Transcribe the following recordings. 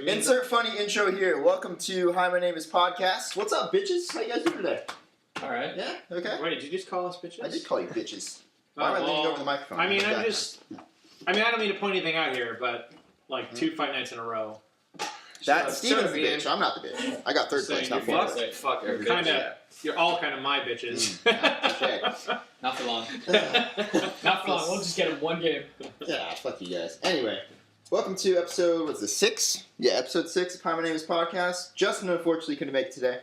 Insert funny intro here. Welcome to Hi, My Name is Podcast. What's up, bitches? How you guys doing today? All right. Yeah? Okay. Wait, did you just call us bitches? I did call you bitches. Why am I leaning over the microphone? I mean, I don't mean to point anything out here, but like 2 fight nights in a row. That's Steven's the bitch. I'm not the bitch. I got third place, not fourth place. Fuck everybody. You're all kind of my bitches. Not for long. Not for long. We'll just get him one game. Yeah, fuck you guys. Anyway, welcome to episode, what's this, 6? Yeah, episode 6 of Hi, My Name is Podcast. Justin unfortunately couldn't make it today.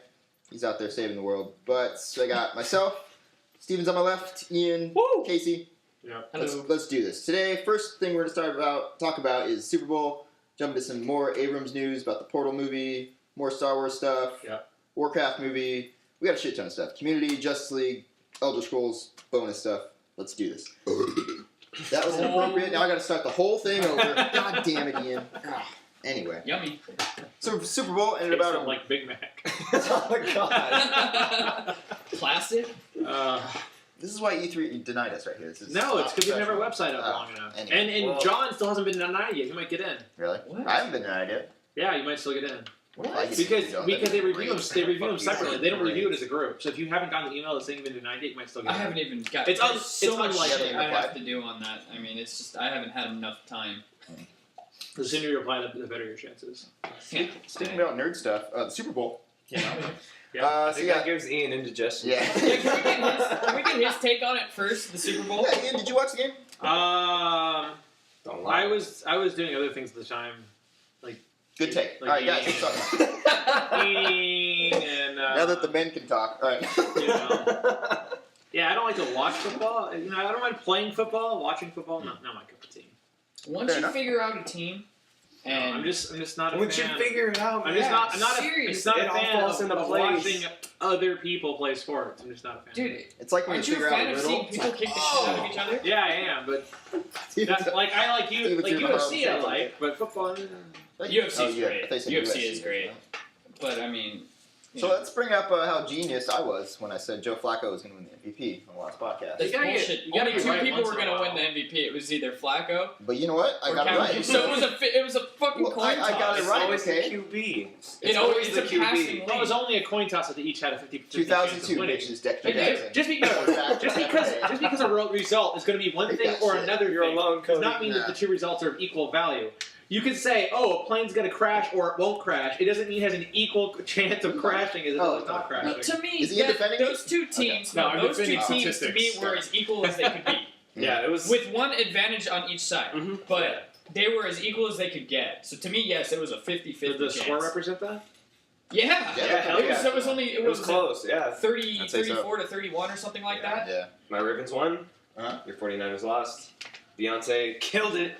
He's out there saving the world. But I got myself, Steven's on my left, Ian, Woo! Casey. Yeah. Let's do this. Today, first thing we're going to talk about is Super Bowl. Jump into some more Abrams news about the Portal movie, more Star Wars stuff, Warcraft movie. We got a shit ton of stuff. Community, Justice League, Elder Scrolls, bonus stuff. Let's do this. That was inappropriate. Now I got to start the whole thing over. God damn it, Ian. Anyway. Yummy. So Super Bowl ended about like Big Mac. Oh my god. Classic. This is why E3 denied us right here. It's because we didn't have our website up long enough. Anyway. And John still hasn't been denied yet. He might get in. Really? What? I haven't been denied yet. Yeah, you might still get in. What? Because they review them separately. They don't review it as a group. So if you haven't gotten the email that's saying you've been denied yet, you might still get in. I haven't even got. It's so much unlikely. shit I have to do on that. I mean, it's just I haven't had enough time. The sooner you apply, the better your chances. Speaking about nerd stuff, the Super Bowl. You know. I think that gives Ian indigestion. Yeah. Can we get his take on it first? The Super Bowl. Yeah, Ian, did you watch the game? Don't lie. I was doing other things at the time, like Good take. Like All right, guys, let's talk. eating and Now that the men can talk. All right. you know, yeah, I don't like to watch football. You know, I don't mind playing football, watching football. Not my cup of tea. Once you figure out a team, and I'm just not a Once fan. you figure it out, I'm just not. I'm not seriously. a It all fan falls of into place. watching other people play sports. I'm just not a fan. dude, It's like when aren't you you a figure out fan a of riddle. seeing people kick the shit out of each other? Yeah, I am, but that's, like I like you, Even like through the UFC. I Harlem like, but football. UFC is great. I thought you said UFC is great. But I mean, So let's bring up how genius I was when I said Joe Flacco was going to win the MVP on the last podcast. that's You gotta bullshit. get- Only you gotta 2 get right people once were in a gonna while. win the MVP. It was either Flacco But you know what? I or got it Calvin. right. So it was a fucking Well, coin I got toss. it right. always okay. the QB. It's always the passing Well, it was lane. only a coin toss that they each had a 50% 2002 chance of winning. bitches, Dexter Okay. Jackson. Just because a result is going to be one thing or another You're thing alone, does Cody. not mean that the 2 results are of equal value. You can say, oh, a plane's going to crash or it won't crash. It doesn't mean it has an equal chance of crashing as it does not crashing. No, to me, Is he defending those 2 teams, Okay. No, I'm those 2 defending teams to me statistics. were as equal as they could be, Yeah, it was. with one advantage on each side. Mhm. But they were as equal as they could get. So to me, yes, it was a 50-50 Did the chance. score represent that? Yeah, hell it was. yeah. It was only. It was close, yeah. 30, I'd say so. 34 to 31 or something like that. Yeah. My Ravens won. Uh-huh. Your 49ers lost. Beyonce killed it.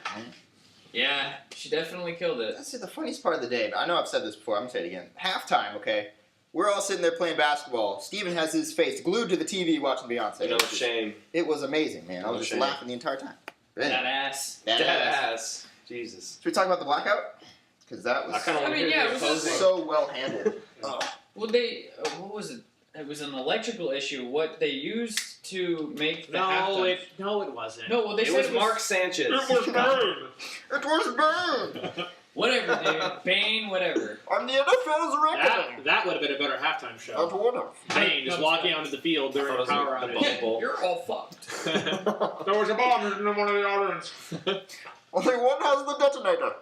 Yeah, she definitely killed it. That's the funniest part of the day. I know I've said this before. I'm going to say it again. Halftime, okay? We're all sitting there playing basketball. Steven has his face glued to the TV watching Beyonce. No shame. It was amazing, man. I was No just shame. laughing the entire time. But anyway, That ass. that ass. ass. Jesus. Should we talk about the blackout? Because that was I kind of want to hear yeah, the it was opposing. so well handled. Well, they. What was it? It was an electrical issue. What they used to make the halftime. No, it wasn't. No, well, they It said was Mark Sanchez. It was burned. Whatever, dude. Bane, whatever. On the NFL's record. That would have been a better halftime That's show. wonderful. Bane just walking onto the field during a power the outage. bubble. You're all fucked. There was a bomb in one of the audience. Only one has the detonator.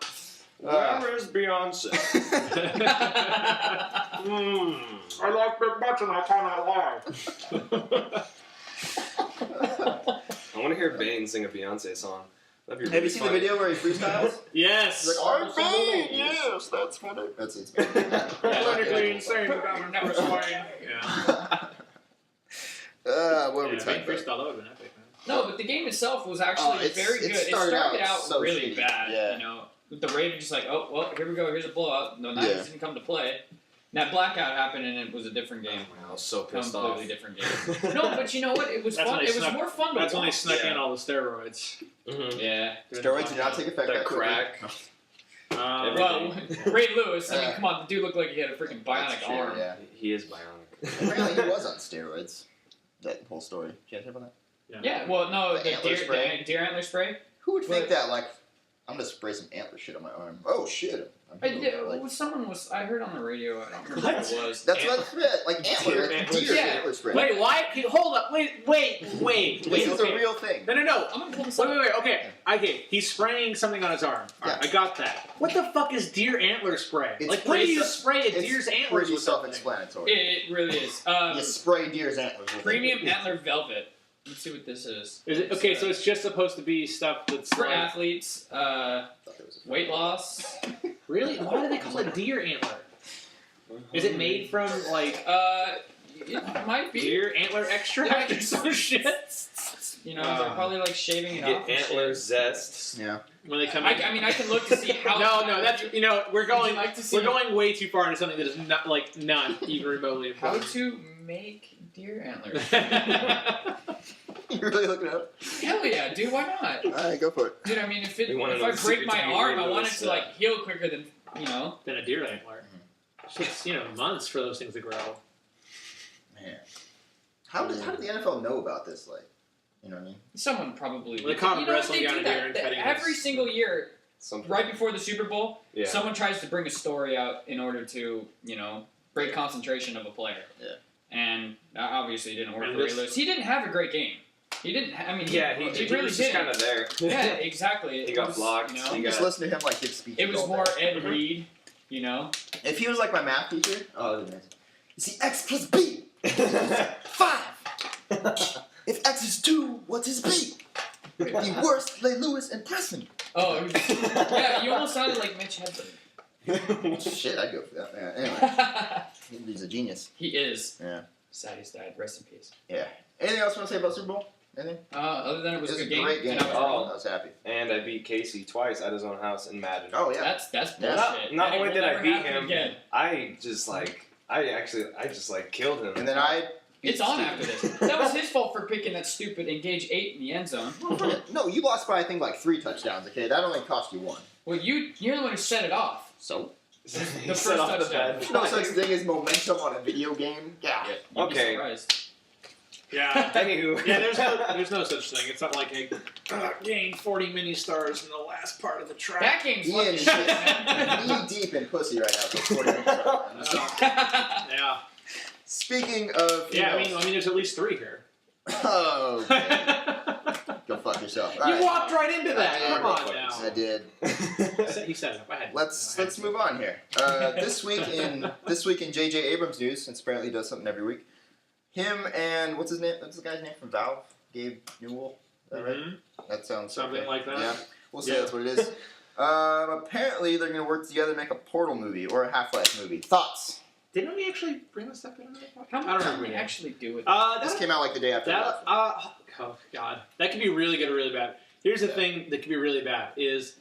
Where is Beyonce? I like big butts and I cannot lie. I want to hear Bane sing a Beyonce song. That'd be Have really you seen the funny. video where he freestyles? Yes. He's like, I'm Bane, yes, that's funny. That's it. Clinically insane without never swaying. Yeah. What are we Yeah, talking being about? freestyle, that would have been epic, man. No, but the game itself was actually very good. It started out so really shitty. bad, Yeah. you know. With the Ravens just like, oh, well, here we go, here's a blowout. The Niners Yeah. didn't come to play. And that blackout happened, and it was a different game. I was so pissed off. Completely different game. No, but you know what? It was That's fun. when they It was snuck- more fun to That's when they watch. snuck Yeah. in all the steroids. Mm-hmm. Yeah. Steroids do not take effect That that quickly. crack. Well, Ray Lewis, I mean, come on, the dude looked like he had a freaking bionic That's true, arm. Yeah. He is bionic. Apparently he was on steroids. That whole story. Did you guys hear about that? Yeah, well, no, The the antler deer, spray? the deer antler spray. Who would think But- that, like, I'm going to spray some antler shit on my arm. Oh, shit. Someone was. I heard on the radio. I don't remember what it was. That's what I read. Like antler. Deer antler spread. Wait, why? Hold up. Wait. This is a real thing. No. I'm gonna pull this Wait. Okay. He's spraying something on his arm. Alright, I got that. What the fuck is deer antler spray? It's when do you spray a deer's antlers pretty with something? self-explanatory. It really is. You spray deer's antlers. with Premium it. antler velvet. Let's see what this is. Is it okay? So it's just supposed to be stuff that's For like, athletes, weight loss. Really? Why do they call it deer antler? Is it made from like It might be deer antler extract or some shit? You know, they're probably like shaving it Get off. and antler shit. zest. Yeah. When they come I in. mean, I can look to see how. No, that's we're going like to see- we're going way too far into something that is not even remotely How important. to make deer antlers? You really looking it up? Hell yeah, dude! Why not? Alright, go for it. Dude, I mean, if We wanna know I the break secret my to arm, I getting want it this, to like heal quicker than Than a deer antler. It's months for those things to grow. Man. How did the NFL know about this? Like, you know what I mean? Someone probably. Well, they caught him you know what, wrestling they down do a deer that. and cutting Every his- single year, Something. right before the Super Bowl, Yeah. someone tries to bring a story out in order to, break concentration of a player. Yeah. And obviously it didn't work And for Ray this- Lewis. He didn't have a great game. He didn't. He really was just didn't. kind of there. Yeah, exactly. He It got was, blocked. You know, He Just got- listen to him like give speeches. it was all more day. Ed Reed. If he was like my math teacher, oh, that'd be amazing. You see, X plus B, 5. If X is 2, what's his B? The worst, Ray Lewis and Preston. Oh, yeah. You almost sounded like Mitch Hedberg. Shit, I'd go for that, man. Anyway, he's a genius. He is. Yeah. Sad he's died. Rest in peace. Yeah. Anything else you want to say about Super Bowl? Anything? Other than it was a good game. great game. and I was wrong. I was happy. And I beat Casey twice at his own house in Madden. Oh, yeah. That's Yeah. bullshit. Not That only will did I never beat happen him, again. I just killed him. And then I... It's on after this. That was his fault for picking that stupid engage 8 in the end zone. No, you lost by, I think, like 3 touchdowns, okay? That only cost you 1. Well, you're the one who set it off. So? He The set first off the touchdown. bed. No such thing as momentum on a video game. Yeah. You'd be Okay. surprised. Yeah. Anywho. Yeah, there's no such thing. It's not like a gained 40 mini stars in the last part of the track. That game's Ian fucking is shit, man. knee deep in pussy right now. For 40 minutes. Yeah. Speaking of... Yeah, I mean there's at least 3 here. Oh, okay. Go fuck yourself. All You right. walked right into that. I Come on did. now. I did. He set it up. I had Let's move on here. This week in J.J. Abrams news, since apparently he does something every week. Him and what's his name? What's the guy's name from Valve? Gabe Newell. Is that right? That sounds Something okay. like that. Yeah, we'll say Yeah. that's what it is. Apparently they're going to work together to make a Portal movie or a Half-Life movie. Thoughts? Didn't we actually bring this up in the podcast? How I much don't did remember. we actually do with This came out like the day after. That oh god, that could be really good or really bad. Here's the thing that could be really bad is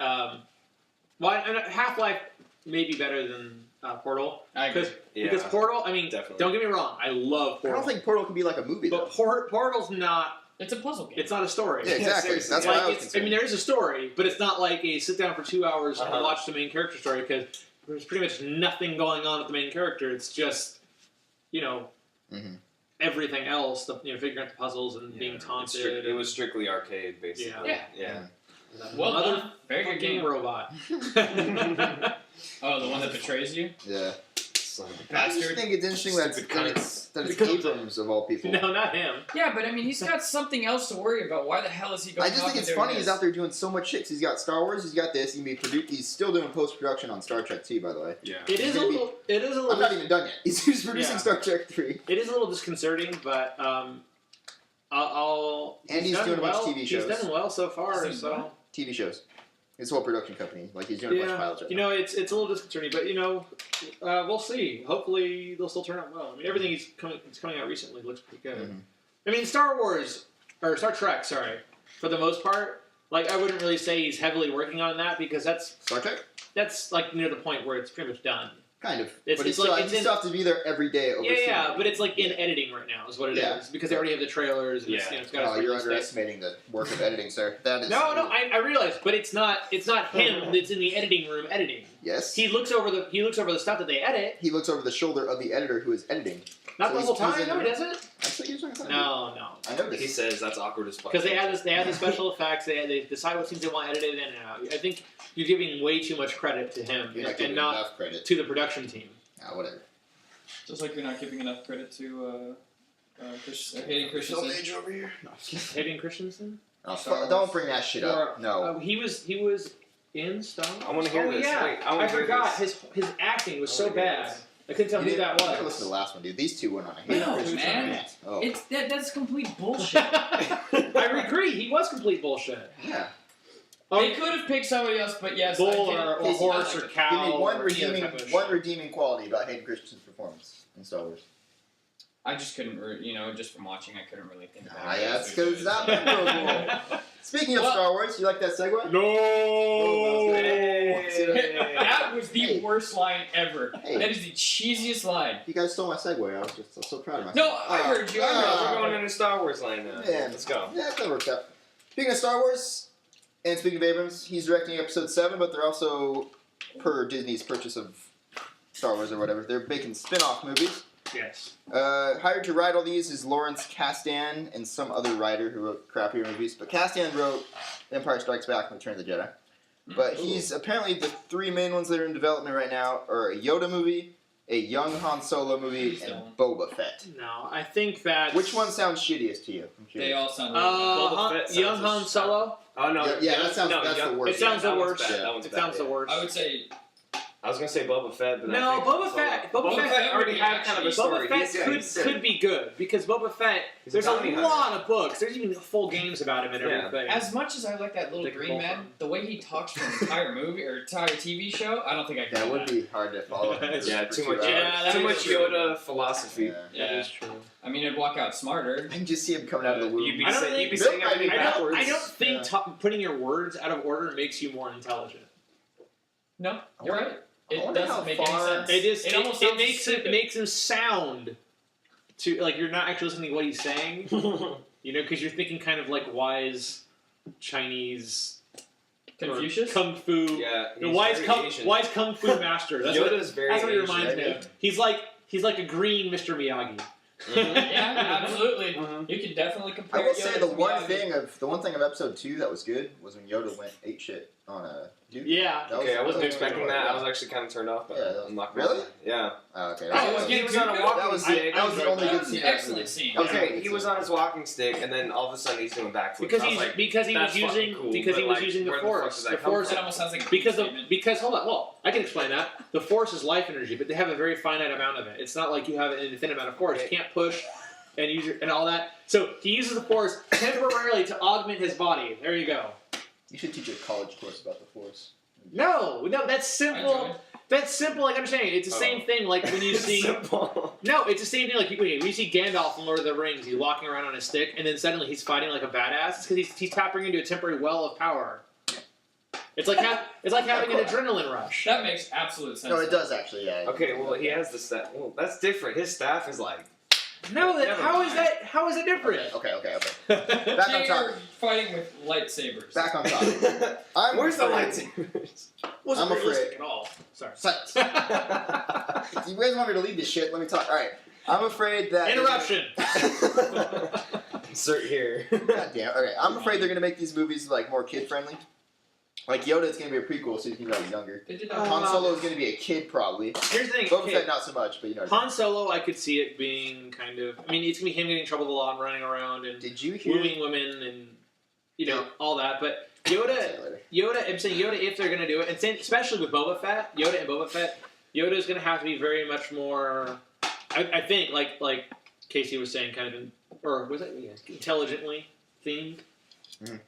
Half-Life may be better than Portal I agree. because Portal. I mean, Definitely. don't get me wrong, I love I Portal. don't think Portal could be like a movie though. but Portal's not. It's a puzzle game. It's not a story. Yeah, exactly. seriously. That's Like, why I was I concerned. mean, there is a story, but it's not like a sit down for 2 hours and Uh-huh. watch the main character story because there's pretty much nothing going on with the main character. It's just, Mhm. everything else. Figuring out the puzzles and being taunted. It was strictly arcade, basically. Yeah. Yeah. Well Mother done. Very good game. robot. Oh, the one that betrays you? Yeah. Son of a- I just Bastard. think it's interesting that Stupid it's Abrams of all people. No, not him. Yeah, but I mean, he's got something else to worry about. Why the hell is he going I just off think and it's doing funny this? he's out there doing so much shit. 'Cause he's got Star Wars, he's got this. He's still doing post production on Star Trek 2, by the way. Yeah. It is a gonna be- little. It is a I'm little. not even done yet. He's producing Yeah. Star Trek 3. It is a little disconcerting, but I'll. And he's done doing a bunch of well. TV shows. He's done well so far. He's doing So TV shows. His whole production company. Like he's doing a bunch of pilots right now. it's a little disconcerting, but we'll see. Hopefully they'll still turn out well. I mean, everything he's coming out recently looks pretty good. Mhm. I mean, Star Trek. Sorry, for the most part, like I wouldn't really say he's heavily working on that because Star Trek? that's like near the point where it's pretty much done. Kind of. It's- but it's he like- still have to be there every day overseeing. Yeah, but it's like in editing right now is what it is Yeah. because they already have the trailers. And Yeah. it's got Oh, its you're release date. underestimating the work of editing, sir. That is. No, I realize, but it's not him that's in the editing room editing. Yes. He looks over the stuff that they edit. He looks over the shoulder of the editor who is editing. Not So the he's- whole he's time. in No, the- he doesn't. That's what you're talking about. No. I know He this. says that's awkward as fuck. Because they have the special effects. They decide what scenes they want edited in and out. I think you're giving way too much credit to him You're not and giving not enough credit. to the production team. Whatever. Just like you're not giving enough credit to Hayden Christensen. over here. No. Hayden Christensen? Oh, don't bring that shit up. No. He was in Star Wars. I want to hear this. Yeah. Wait, I forgot. His acting was so bad. I couldn't tell who that You gotta listen was. to the last one, dude. These two went on a hit. No, Christensen. man. Oh. That's complete bullshit. I agree. He was complete bullshit. Yeah. They could have picked somebody else, but yes, Bull I or can't- horse or Give cow. me one or any other type of shit. redeeming quality about Hayden Christensen's performance in Star Wars. I just couldn't, just from watching, I couldn't really think about it. Yeah, that's because it's not memorable. Speaking of Star Wars, you like that segue? No. That was the worst line ever. Hey. That is the cheesiest line. You guys stole my segue. I was so proud of myself. No, I heard you. We're going into Star Wars line now. Man. Let's go. Yeah, that worked out. Speaking of Star Wars, and speaking of Abrams, he's directing Episode 7, but they're also, per Disney's purchase of Star Wars or whatever, they're making spin-off movies. Yes. Hired to write all these is Lawrence Kasdan and some other writer who wrote crappier movies. But Kasdan wrote Empire Strikes Back and Return of the Jedi. But he's apparently the three main ones that are in development right now are a Yoda movie, a young Han Solo movie, and Boba Fett. No, I think that. Which one sounds shittiest to you? I'm curious. They all sound really bad. Young Han Solo. Oh no. Yeah, that's the worst. It sounds the worst. That one's It bad, sounds the worst. I would say I was gonna say Boba Fett, but No, I think Boba Fett. Boba Fett already had kind of a story. Boba Fett could be good because Boba Fett. There's a lot of books. There's even full games about him and everything. as much as I like that little green man, the way he talks for an entire movie or entire TV show, I don't think I can. That would be hard to follow. Yeah, too much. Yeah, too that much is true. Yoda philosophy. Yeah. That is true. I mean, I'd walk out smarter. I can just see him coming out of the womb. You'd be I don't saying, think- you'd be saying everything I backwards. don't think putting your words out of order makes you more intelligent. No, you're right. I It wonder doesn't how make any far- sense. It almost sounds makes stupid. it makes him sound to like you're not actually listening to what he's saying. Because you're thinking kind of like wise Chinese Confucius. or kung fu. Yeah, The he's wise very Asian. kung fu master. That's what Yoda's very he Asian. reminds me of. He's like a green Mr. Miyagi. Yeah, absolutely. Mhm. You can definitely compare. I will Yoda say to the one Miyagi. thing of episode 2 that was good was when Yoda went ape shit on a dude. Yeah. That was- Okay, I wasn't that was expecting good. that. I was actually kind of turned off by Yeah, that. that was- I'm not really? Yeah. Oh, okay. Oh, That He was on a That walking was- stick. that was the only That good was scene. an excellent scene. Okay, he was on his walking stick, and then all of a sudden he's doing backflips. Because I was he's like, because he was that's using fucking cool, because he but, was like, using the where the fuck force. does that The come force That almost sounds like a because statement. because hold on. Well, I can explain that. The force is life energy, but they have a very finite amount of it. It's not like you have an infinite amount of force. You can't push and use and all that. So he uses the force temporarily to augment his body. There you go. You should teach a college course about the Force. No, that's I enjoy simple. it. That's simple. Like I'm saying, it's the same thing. Like when you see. simple. No, it's the same thing. Like when you see Gandalf in Lord of the Rings, he's walking around on a stick, and then suddenly he's fighting like a badass. It's because he's tapping into a temporary well of power. It's like having an adrenaline rush. That makes absolute sense. No, it does actually. Yeah. Okay, well he has the staff. Well, that's different. His staff is like. No, Never how mind. is that? How is it different? Okay. Yeah, Back on you're topic. fighting with lightsabers. Back on topic. I'm Where's the afraid- lightsabers? Wasn't I'm realistic afraid. at all. Sorry. Silence. You guys want me to lead this shit? Let me talk. All right. I'm afraid that Interruption. Insert here. God damn. Okay. I'm afraid they're gonna make these movies like more kid friendly. Like Yoda is gonna be a prequel, so he's gonna be younger. They did Uh, that. Han Solo is gonna be a kid probably. Here's the thing. Boba Okay, Fett not so much, but you know. What I Han Solo, I could see it being kind of. I mean, it's gonna be him getting in trouble with the law and running around and mean. Did you hear? wooing women and all that. But I'll say Yoda, it later. I'm saying Yoda, if they're gonna do it, and especially with Boba Fett, Yoda and Boba Fett, Yoda is gonna have to be very much more. I think like Casey was saying, kind of, or was it intelligently themed.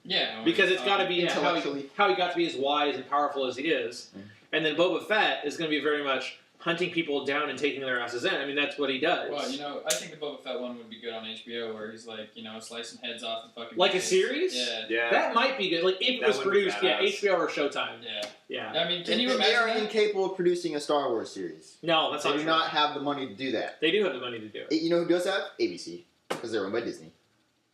Yeah. Because it's got to be Intellectually. how he got to be as wise and powerful as he is. Mm. And then Boba Fett is going to be very much hunting people down and taking their asses in. I mean, that's what he does. Well, I think the Boba Fett one would be good on HBO, where he's like, slicing heads off and fucking. Like a bitches. series? Yeah. Yeah. That might be good. Like, if it That was would be produced, badass. HBO or Showtime. Yeah. Yeah. I mean, can you They are imagine that? incapable of producing a Star Wars series. No, that's They not do true. not have the money to do that. They do have the money to do it. You know who does have? ABC, because they're owned by Disney.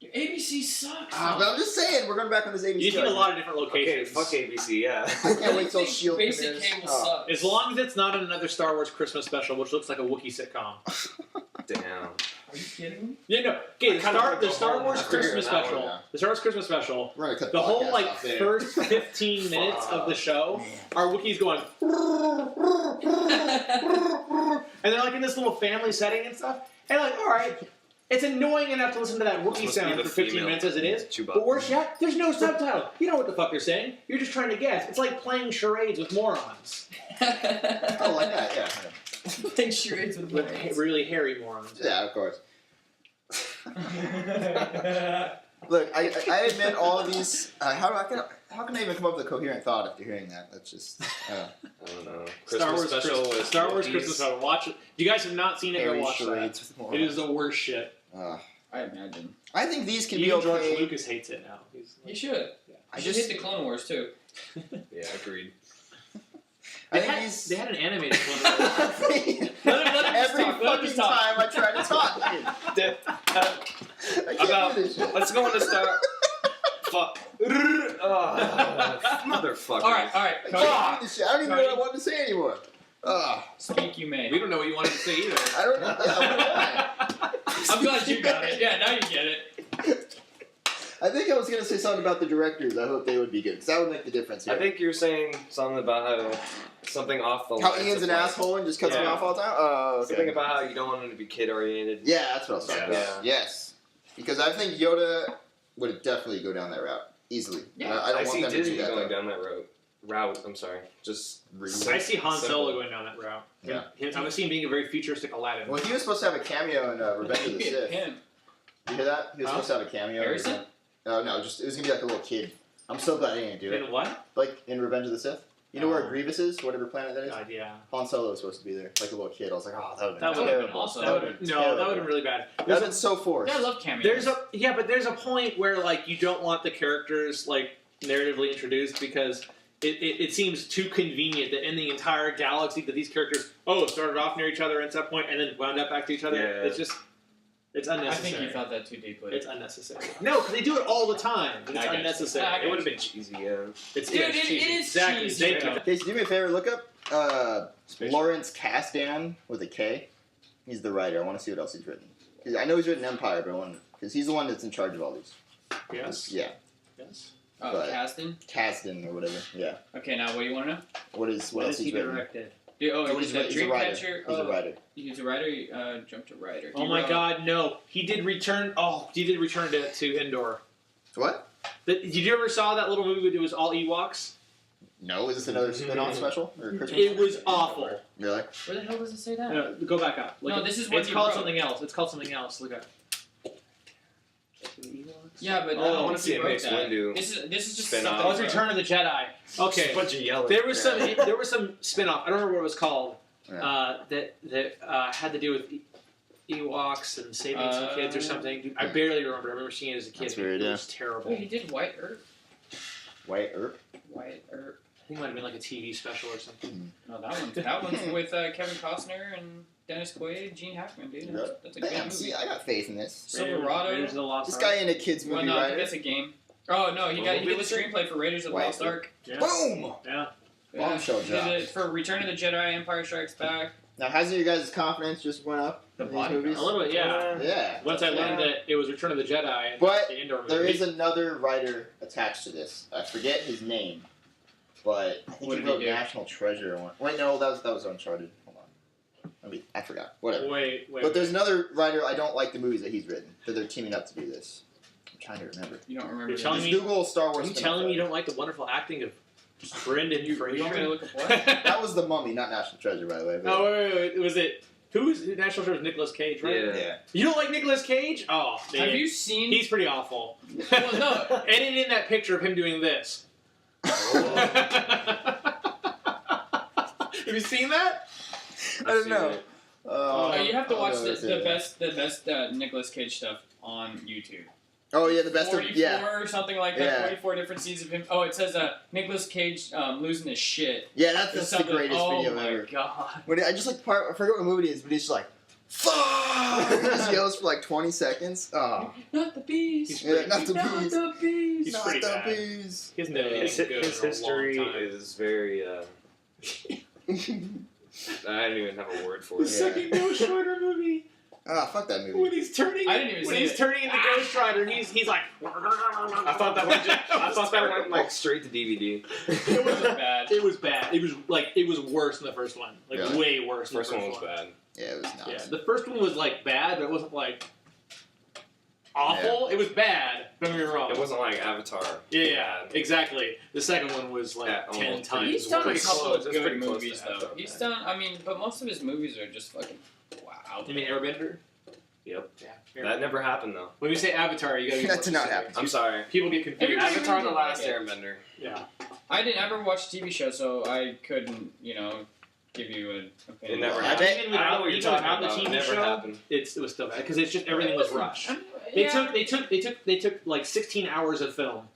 ABC sucks. But I'm just saying, we're going back on this ABC. You need a argument. lot of different Okay, locations. fuck ABC, yeah. I can't wait till Basic- Shield Basic premieres. cable Oh. sucks. As long as it's not another Star Wars Christmas special, which looks like a Wookiee sitcom. Damn. Are you kidding me? Yeah, no. Okay, the Star Wars after Christmas hearing that special. one, yeah. The Star Wars Christmas special. We're gonna cut The whole podcast like off there. first 15 minutes of the show are Wookiees going, and they're like in this little family setting and stuff. And like, all right, it's annoying enough to listen to that Wookiee sound for 15 minutes as it is. But worse yet, there's no subtitle. You know what the fuck they're saying. You're just trying to guess. It's like playing charades with morons. Oh, like that, yeah. Playing charades with With really hairy morons. Yeah, of course. Look, I admit all of these. How can I even come up with a coherent thought after hearing that? That's just. I don't know. Star Wars Wookiees. Christmas special. Watch it. If you guys have not seen it, go watch that. It is the worst shit. I imagine. I think these can Even be okay. George Lucas hates it now. You should. Yeah. I just hit the Clone Wars too. Yeah, agreed. I think these. They had an animated Clone Wars. Every fucking time I try to talk. I can't do this shit. Let's go on to Star. Fuck. Motherfucker. All right. I can't do this shit. I don't even know what I want to say anymore. Speak, you may. We don't know what you wanted to say either. I don't know. Yeah, I'm glad you got it. Yeah, now you get it. I think I was going to say something about the directors. I hope they would be good, because that would make the difference here. I think you're saying something about how something off the How lines Ian's of an like- asshole and just cuts me Yeah. off all the time? Oh, okay. Something about how you don't want him to be kid-oriented. Yeah, that's what I was talking about. Yeah. Yes. Because I think Yoda would definitely go down that route. Easily. Yeah. I don't I want see them to Disney do that, going though. down that route. I'm sorry. Just I see Han Simple. Solo going down that route. Yeah. I was seeing being a very futuristic Aladdin. Well, he was supposed to have a cameo in Revenge of the Sith. Him. You hear that? He was supposed to have a cameo. Harrison? No, just it was gonna be like a little kid. I'm so glad they didn't do it. In what? Like in Revenge of the Sith. You know where Grievous is? Whatever planet that is. God, yeah. Han Solo was supposed to be there, like a little kid. I was like, oh, that would That have been would've been terrible. awesome. That would have been really bad. That would have been so forced. Yeah, I love cameos. But there's a point where like you don't want the characters like narratively introduced because it seems too convenient that in the entire galaxy that these characters started off near each other at some point and then wound up back to each other. Yeah. It's I unnecessary. think you thought that too deeply. It's unnecessary. No, because they do it all the time. It's I get you. unnecessary. I It would have been cheesy, yeah. It's Dude, it's it cheesy. is exactly. cheesy. Thank you. Casey, do me a favor. Look up Lawrence Kasdan with a K. He's the writer. I want to see what else he's written. 'Cause I know he's written Empire, but because he's the one that's in charge of all these. Yes. Yeah, Yes. Oh, but- Kasdan? Kasdan or whatever. Yeah. Okay, now what do you want to know? What else he he's written? directed? Dude, So he's a he's a writer. Dreamcatcher. He's a writer. He's a writer. Jump to writer. Oh my God, no! He did return. Oh, he did return to Endor. What? Did you ever saw that little movie where it was all Ewoks? No, is this another spin-off special or Christmas? It was awful. Really? Where the hell does it say that? No, go back up. Look No, at- this is what it's you called wrote. something else. It's called something else. Look at. Yeah, but Oh, I don't want to see a mixed window. This is just Spin-off. Oh, something. it's Return of the Jedi. Okay. Just a bunch of yelling. There was some spin-off. I don't remember what it was called. Yeah. That had to do with Ewoks and saving some kids or something. Dude, I barely remember. I remember seeing it as a kid. That's weird, It yeah. was terrible. Wait, he did White Earp. White Earp? White Earp. I think it might have been like a TV special or something. No, that one's with Kevin Costner and Dennis Quaid, Gene Hackman, dude. That's a good Damn, movie. see, I got faith in this. Silverado. Raiders of the Lost This Ark. guy in a kids Well, movie no, I think writer. that's a game. Oh no, he did the screenplay for Raiders of the White Lost Ark. Yeah. Boom! Yeah. Bombshell He job. did it for Return of the Jedi, Empire Strikes Back. Now, hasn't your guys' confidence just went up The in these Bodyguard. movies? A little bit, yeah. Yeah. Once I learned that it was Return of the Jedi and But the Endor movie. There is another writer attached to this. I forget his name, but I think What he did he wrote do? National Treasure. Wait, no, that was Uncharted. Hold on. I forgot. Whatever. Wait. But there's another witer. I don't like the movies that he's written. That they're teaming up to do this. I'm trying to remember. You don't remember? You're the telling Just me- Google Star Wars. Are you spin-off telling me you writer. don't like the wonderful acting of Brendan You want me to Fraser? look up what? That was The Mummy, not National Treasure, by the way. but- Oh, wait. Was it... Who's National Treasure? Nicolas Cage, right? Yeah. Yeah. You don't like Nicolas Cage? Oh, man. Have you seen? He's pretty awful. Well, no. Edit in that picture of him doing this. Have you seen that? I don't know. You have to I'll watch never see it. the best Nicolas Cage stuff on YouTube. Oh yeah, the best of 44 yeah. or something like that. Yeah. 44 different scenes of him. Oh, it says Nicolas Cage losing his shit. Yeah, Or that's the something. greatest video Oh my ever. god. When I just like the part, I forget what movie it is, but he's just like, "Fuck!" He just yells for like 20 seconds. Oh, Not the bees. He's yeah, not the Not bees. the bees. He's Not pretty the bad. bees. He hasn't done anything good His in a history long time. is very. I don't even have a word for The it. Yeah. second Ghost Rider movie. Ah, fuck that movie. When he's turning, I didn't even when see he's it. turning into Ghost Rider, and he's like. I thought that went like straight to DVD. It was bad. It was bad. It was worse than the first one. Like Really? way worse. The first than the one was bad. Yeah, it was not. Yeah, the first one was like bad, but it wasn't like awful. It was bad. Don't get me wrong. It wasn't like Avatar. Yeah, exactly. The second one was like Yeah, 10 almost. times He's done a worse. couple of It's good pretty close movies to though. Avatar, He's man. done. I mean, but most of his movies are just fucking wow. You mean Airbender? Yep. Yeah. That never happened though. When we say Avatar, you gotta be That more did not specific. happen. I'm sorry. People get confused. Everybody Avatar: really The Last like it. Airbender. Yeah. I didn't ever watch a TV show, so I couldn't, give you an opinion. It never I happened. bet- Even I don't know without, what you're even talking without about. the It TV never show, happened. it was still bad because it's just everything was rushed. They took 16 hours of film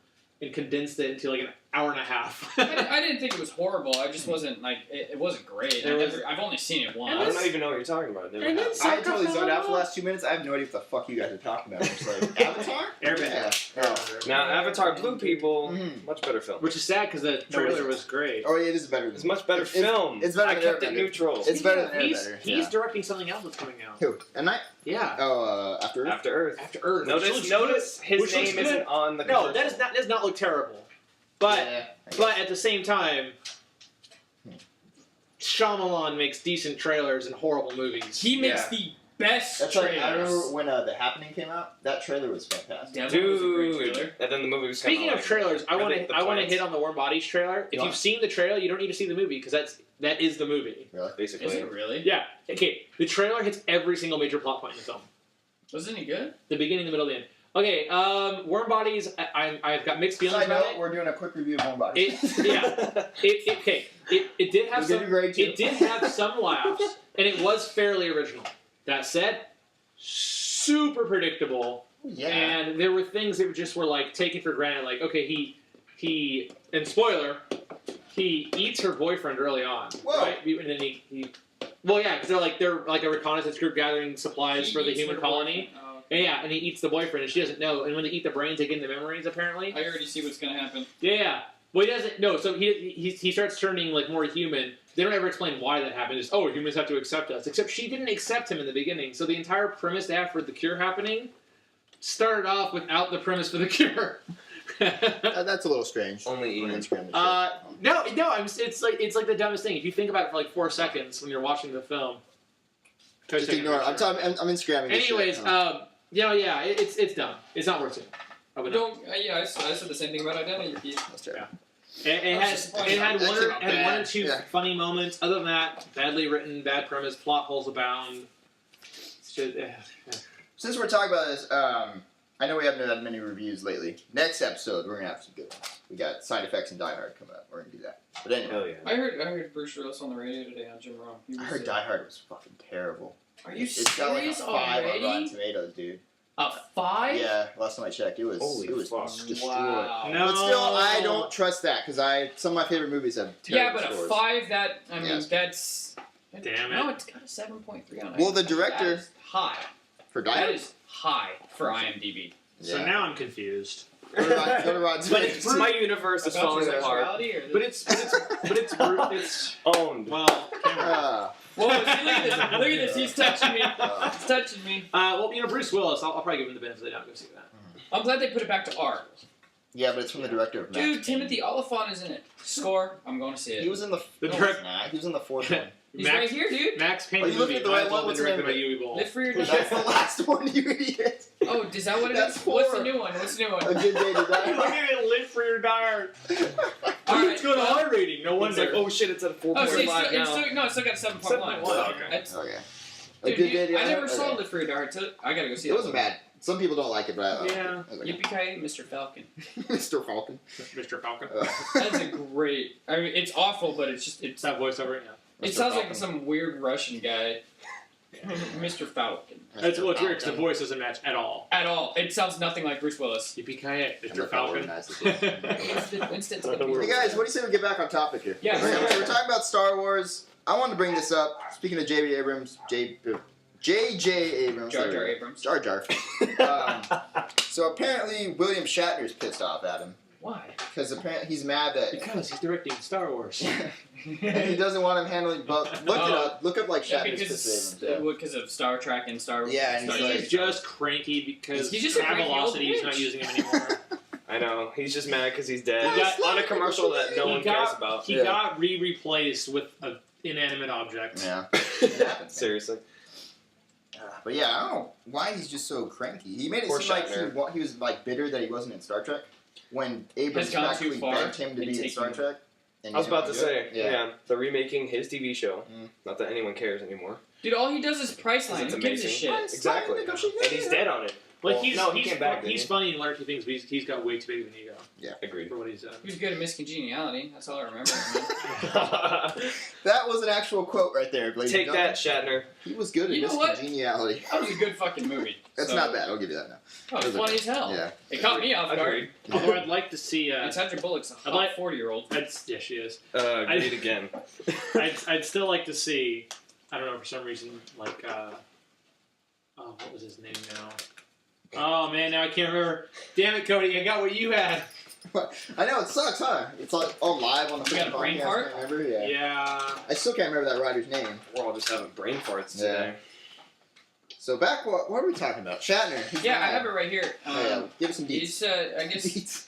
and condensed it into like an hour and a half. I didn't think it was horrible. I just wasn't like it wasn't great. I've only seen it I once. don't even know what you're talking about. It never And then happened. I totally zoned out for the last 2 minutes. I have no idea what the fuck you guys are talking about. I'm just like, Avatar? Airbender. Yeah. Oh. Now Avatar: Blue People, Mhm. much better film. Which is sad because the trailer was great. Oh, yeah, it is better than It's much better It's- film. it's better I than kept it Airbender. neutral. It's better than He's Airbender. he's directing something else that's coming out. Who? At night? Yeah. Oh, After Earth? After Earth. After Earth. Notice his Which looks name good. isn't on the No, commercial. that does not look terrible. But Yeah, I guess. but at the same time, Shyamalan makes decent trailers and horrible movies. He makes Yeah. the best That's trailers. like, I remember when The Happening came out. That trailer was fantastic. Damn, that was a great Dude, trailer. and then the movie was Speaking kinda of like, trailers, I are want they to the I want to plants? hit on the Warm Bodies trailer. If Go you've on. seen the trailer, you don't need to see the movie because that is the movie. Really? basically. Is it really? Yeah. Okay. The trailer hits every single major plot point in the film. Wasn't he good? The beginning, the middle, the end. Okay. Warm Bodies. I've got mixed feelings Side about note, it. we're doing a quick review of Warm Bodies. It did have We'll give some. you a grade, too. It did have some laughs, and it was fairly original. That said, super predictable. Yeah. And there were things that just were like taken for granted. Like, okay, he and spoiler, he eats her boyfriend early on, Whoa. right? And then he well, yeah, because they're like a reconnaissance group gathering supplies for the He eats human her colony. boyfriend. Oh, And yeah, and he eats the boyfriend, and she doesn't know. And when they eat the brains, they get the memories. Apparently, I already see what's gonna happen. yeah. Well, he doesn't know. So he starts turning like more human. They don't ever explain why that happened. Just humans have to accept us. Except she didn't accept him in the beginning. So the entire premise after the cure happening started off without the premise for the cure. That's a little strange. Only On Ian. Instagram. No. It's like the dumbest thing. If you think about it for like 4 seconds when you're watching the film. Just ignore it. I'm Instagramming this Anyways, shit. it's dumb. It's not worth it. I would not. I said the same thing about Identity Thief. That's terrible. It had That's one or bad. two Yeah. funny moments. Other than that, badly written, bad premise, plot holes abound. It's just, Since we're talking about this, I know we haven't had many reviews lately. Next episode, we're gonna have some good ones. We got Side Effects and Die Hard coming up. We're gonna do that. But anyway, Hell yeah. I heard Bruce Willis on the radio today on Jim Rome. I heard Die Hard was fucking terrible. Are you It's got like a serious 5 on already? Rotten Tomatoes, dude. A 5? Yeah, last time I checked, it was Holy fuck. destroyed. Wow. No. But still, I don't trust that because some of my favorite movies have Yeah, terrible but scores. a 5. I mean, Yeah. that's. Damn No, it. it's got a 7.3 on it. Well, the director- That is high. For Die That Hard. is high for IMDb. So Yeah. now I'm confused. Go to Rotten But Tomatoes. my universe is About falling your apart. sexuality or But it's Owned. well, camera. Whoa, see, look at this. Look at this. He's touching me. He's touching me. Well, Bruce Willis. I'll probably give him the benefit of the doubt. Go see that. I'm glad they put it back to R. Yeah, but it's from the director of Dude, Max. Timothy Oliphant is in it. Score. I'm going to see He it. was in the. The no, direct- he's not. He was in the 4th one. He's right here, dude. Max Payne Are you movie. looking at the might right as well one? have been What's the directed by name Yui Bowl. Live for your That's days. the last one, you idiot. Oh, is that what it That's is? What's the 4. new one? What's the new A one? Good Day to Die. Look at it, live for your dire. Alright, It's got a high rating. No It's wonder. like, oh shit, it's at a 4.5 Oh, see, now. no, it's still got 7.1. 7.1, okay. That's, Okay. A dude, Good Day to Die. I never saw Okay. Live for Your Dark. I gotta go see It that wasn't one. bad. Some people don't like it, but I like Yeah. it. I was like, Yippee-ki-yay, Mr. Falcon. Mr. Falcon. Mr. Falcon. That's a great. I mean, it's awful, but it's It's that voiceover. Yeah. It Mr. sounds Falcon. like some weird Russian guy. Mr. Falcon. That's Mr. well, it's weird 'cause the Falcon. voice doesn't match at all. At all. It sounds nothing like Bruce Willis. Yippee-ki-yay, I'm Mr. not Falcon. organized with this. Winston's I don't know where Hey guys, what do you say we get back on topic here? Yeah, So so- we're talking about Star Wars. I wanted to bring this up. Speaking of J.J. Abrams, J.J. Abrams. Jar Jar Abrams. Jar Jar. So apparently William Shatner's pissed off at him. Why? Because apparently he's mad that Because he's directing Star Wars. and he doesn't want him handling both. Look it up. Look up like Shatner's because of Star Trek and Star. Yeah, and He's just cranky because he's just a cranky Velocity is old not bitch. using him anymore. I know. He's just mad because he's dead. He got- on a commercial that no one cares about. He got replaced with an inanimate object. Yeah. It happens. Seriously. But yeah, I don't know why he's just so cranky. He made it Poor seem like Shatner. he was like bitter that he wasn't in Star Trek when Abrams Has gone practically too far begged him to in be in Star taking- Trek. And I was he didn't about to wanna do say, it. yeah, they're remaking his TV show. Mm. Not that anyone cares anymore. Dude, all he does is Priceline. It's Who gives a amazing. shit? Exactly. And he's dead on it. Like Well, he's no, he he's, came back, didn't he's he? funny in one or two things, but he's got way too big of an ego Agreed. for what he's done. He was good at Miss Congeniality. That's all I remember. That was an actual quote right there, ladies Take and that, gentlemen. Shatner. He was good at You know Miss what? Congeniality. That was a good fucking movie. That's So- not bad. I'll give you that now. Oh, it's funny as hell. Yeah. It caught me off guard. Agreed. Although I'd like to see. And Sandra Bullock's a hot like- 40-year-old. Yeah, she is. Agreed again. I'd still like to see. I don't know, for some reason, like. Oh, what was his name now? Oh man, now I can't remember. Damn it, Cody! I got what you had. I know, it sucks, huh? It's like all live on the You got a freaking brain podcast, fart? I remember? Yeah. Yeah. I still can't remember that writer's name. We're all just having brain farts Yeah. today. So back, what are we talking about? Shatner. He's Yeah, I mad. have it right here. Oh, yeah. Give us some deets. He's, I guess Deets.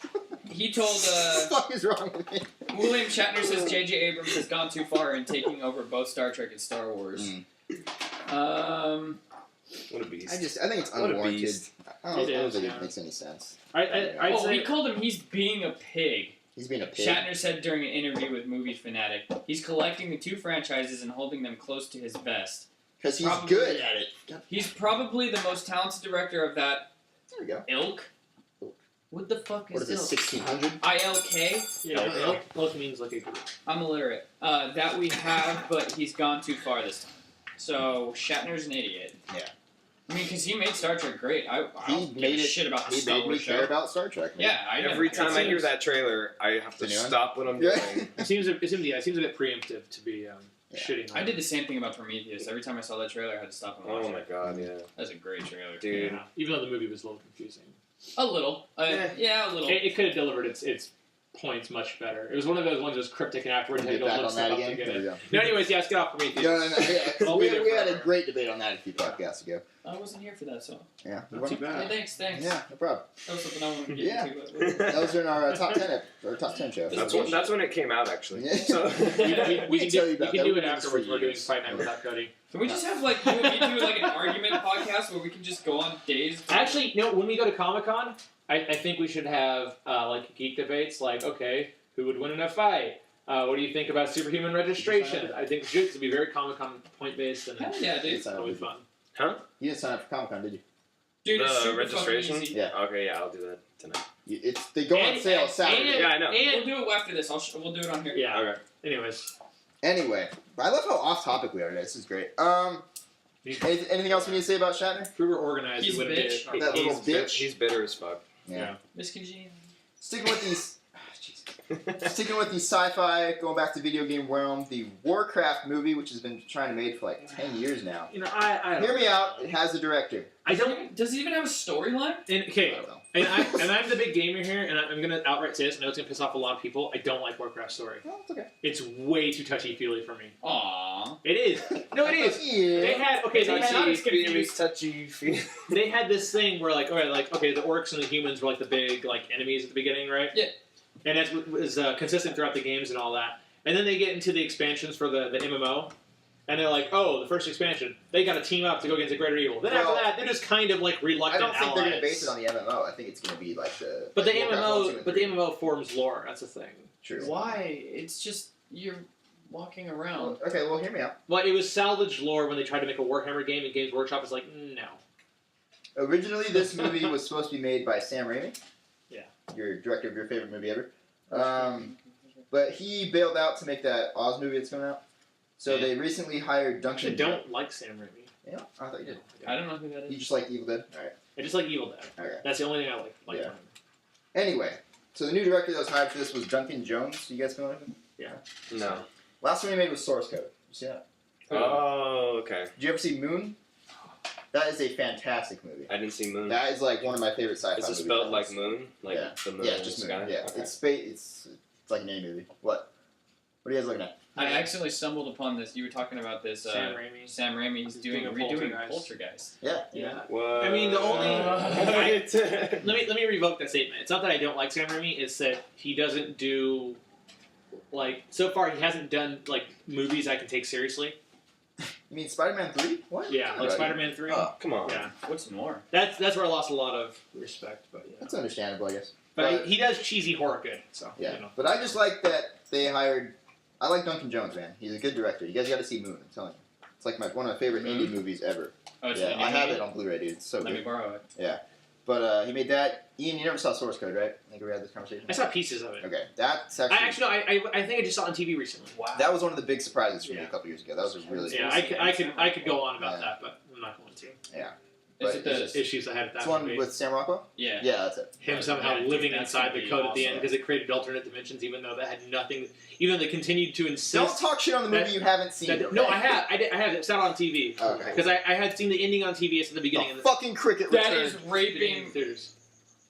he told, What the fuck is wrong with me? William Shatner says J.J. Abrams has gone too far in taking over both Star Trek and Star Wars. What a beast. I think it's What a unwarranted. beast. I don't It is, think yeah. it makes any sense. I'd Oh, say he called him, he's being a pig. He's being a pig. Shatner said during an interview with Movie Fanatic, he's collecting the two franchises and holding them close to his vest. Because he's Probably- good at it. He's probably the most talented director of that There we go. ilk. What the fuck What is is it, ilk? 1600? ILK? yeah, ilk means like a group. I'm illiterate. That we have, but he's gone too far this time. So Shatner's an idiot. Yeah. I mean, because he made Star Trek great. I He don't give made a it- shit about the He Star made me Wars care show. about Star Trek. Man. Yeah, I know. Every time I hear It that trailer, I have to The new one? stop what I'm Yeah. doing. It seems a bit preemptive to be shitting. I did the same thing about Prometheus. Every time I saw that trailer, I had to stop and watch Oh my it. god, yeah. That's a great trailer. Dude. Yeah. Even though the movie was a little confusing, A little. Yeah, a little. it could have delivered its points much better. It was one of those ones that was cryptic and afterwards We'll had get to go back look on that stuff up again. to get There we it. go. No, anyways, yeah, let's get off Prometheus. No. Yeah. I'll be we there had a forever. great debate on that a few podcasts ago. I wasn't here for that, so. Yeah. Not too Hey, bad. thanks. Yeah, no problem. That was something I wanted to get Yeah. into. But That was in our top 10 or top 10 show. That's when it came out, actually. Yeah. So, We can can tell you do, about we that. can do We've it been doing this afterwards. for We're doing years. Fight Night without Cody. Can we just have like you and me do like an argument podcast where we can just go on days? Actually, when we go to Comic-Con, I think we should have like geek debates. Like, okay, who would win in a fight? What do you think about superhuman registration? I think it should be very Comic-Con point-based and Hell yeah, dude. it'll be fun. You didn't sign up for Comic-Con, did you? Dude, it's the super registration? fucking easy. Yeah. okay, yeah, I'll do that tonight. They go on And- sale and- Saturday. Yeah, I know. We'll do it after this. We'll do it on here. Yeah. Okay. Anyways, Anyway, I love how off topic we are today. This is great. Anything else we need to say about Shatner? if we were organized, He's it would a have bitch. been. That little He's bitch. He's bitter as fuck. Yeah. Miscongenial. Sticking with these. Sticking with the sci-fi, going back to video game realm, the Warcraft movie, which has been trying to be made for like 10 years now. You know, I Hear me out. It has a director. I don't. Does it even have a storyline? And, I okay, don't know. and I'm the big gamer here, and I'm gonna outright say this. I know it's gonna piss off a lot of people. I don't like Warcraft's story. Well, it's okay. It's way too touchy-feely for me. Aww. It is. No, it is. Yeah. They had okay. They had, touchy. they had this thing where like, okay, the orcs and the humans were like the big like enemies at the beginning, right? Yeah. And that was consistent throughout the games and all that. And then they get into the expansions for the MMO, and they're like, oh, the first expansion, they got to team up to go against a greater evil. Then after that, they're just kind of like I reluctant don't think allies. they're going to base it on the MMO. I think it's going to be like the. But like the Warcraft 1, 2, MMO, and but the 3. MMO forms lore. That's the thing. True. Why? It's just you're walking around. Okay, well, hear me out. Well, it was salvaged lore when they tried to make a Warhammer game, and Games Workshop is like, no. Originally, this movie was supposed to be made by Sam Raimi. Yeah. Your director of your favorite movie ever. But he bailed out to make that Oz movie that's coming out. So Yeah. they recently hired I Duncan. don't like Sam Raimi. Yeah, I thought you did. I don't know who that You is. just like Evil Dead. All right. I just like Evil Dead. Okay. That's the only thing I like. Yeah. From him. Anyway, so the new director that was hired for this was Duncan Jones. You guys familiar with him? No. Last one he made was Source Code. You see that? Oh, okay. Did you ever see Moon? That is a fantastic movie. I didn't see Moon. That is like one of my favorite sci-fi Is it movies. spelled like Moon? Like Yeah. the moon Yeah, in just the Moon. sky? Yeah, Okay. it's like an A movie. What? What are you guys looking at? I accidentally stumbled upon this. You were talking about this. Sam Raimi. Sam Raimi. He's doing redoing Poltergeist. Poltergeist. Yeah. Yeah. What? I mean, the only What? let me revoke that statement. It's not that I don't like Sam Raimi. It's that he doesn't do like so far he hasn't done like movies I can take seriously. You mean Spider-Man 3? What? Yeah, like Spider-Man 3. Oh, Come on. Yeah, What's more? that's where I lost a lot of respect. But yeah, that's understandable, I guess. but he does cheesy horror good. So Yeah, you know. but I just like that they hired. I like Duncan Jones, man. He's a good director. You guys got to see Moon. I'm telling you, it's like one of my favorite indie movies ever. Oh, it's Yeah, the I have new it on Blu-ray, dude. It's so Let me good. borrow it. But he made that. Ian, you never saw Source Code, right? I think we had this conversation. I saw pieces of it. Okay, that's I actually. I think I just saw it on TV recently. Wow. That was one of the big surprises for me Yeah. a couple years ago. That was a really. Yeah, I could go on about that, but I'm not going to. Is But it There's the? issues I had at that It's one movie. with Sam Rockwell. Yeah. Yeah, that's it. Him Right, somehow yeah, dude, living that's inside gonna the be code at the end awesome. because it created alternate dimensions, even though that had nothing. Even though they continued to insist. Don't talk shit on the movie That- you haven't seen. that- no, I have. I have. It's not on TV. Okay. Because I had seen the ending on TV. It's at the beginning. The of fucking cricket That return. is the raping. theaters.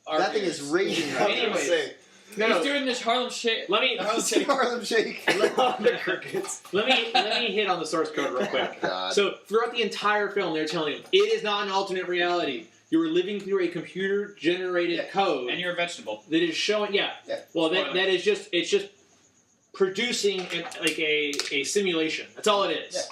our That thing is ears. raging right now. Anyways. He's No, doing this Harlem Shake. let me Harlem Shake. Harlem Shake. The crickets. let me hit on the source code real quick. God. So throughout the entire film, they're telling him it is not an alternate reality. You are living through a computer-generated code And you're a vegetable. that is showing. Yeah. Yeah. Well, Spoiler. that is just producing like a simulation. That's all it is. Yeah.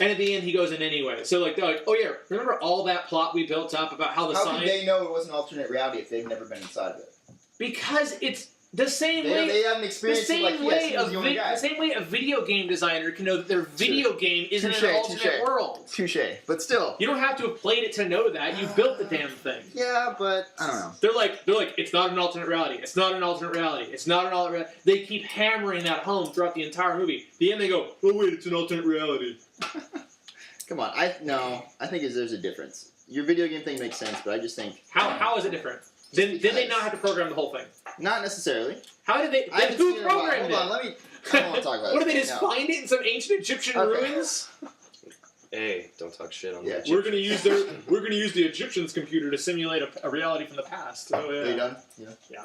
And at the end, he goes in anyway. So like they're like, oh yeah, remember all that plot we built up about how the How science? could they know it was an alternate reality if they've never been inside of it? Because it's the same They, way. they haven't The experienced it same like way he was the only guy. the same way a video game designer can know that their video game isn't Touche, an alternate touche. world. Touche. But still. You don't have to have played it to know that. You built the damn thing. Yeah, but I don't know. They're like, it's not an alternate reality. It's not an alternate reality. It's not an alternate reality. They keep hammering that home throughout the entire movie. At the end, they go, oh wait, it's an alternate reality. Come on. I think there's a difference. Your video game thing makes sense, but I just think How is it different? Did they because- not have to program the whole thing? not necessarily. How did they? I haven't Who seen it in a while. programmed Hold it? on, let me. I don't want to talk about What it. did they just No. find it in some ancient Egyptian Okay. ruins? Hey, don't talk shit on Yeah. that. We're gonna use the Egyptians' computer to simulate a reality from the past. Oh yeah. Are you done? Yeah.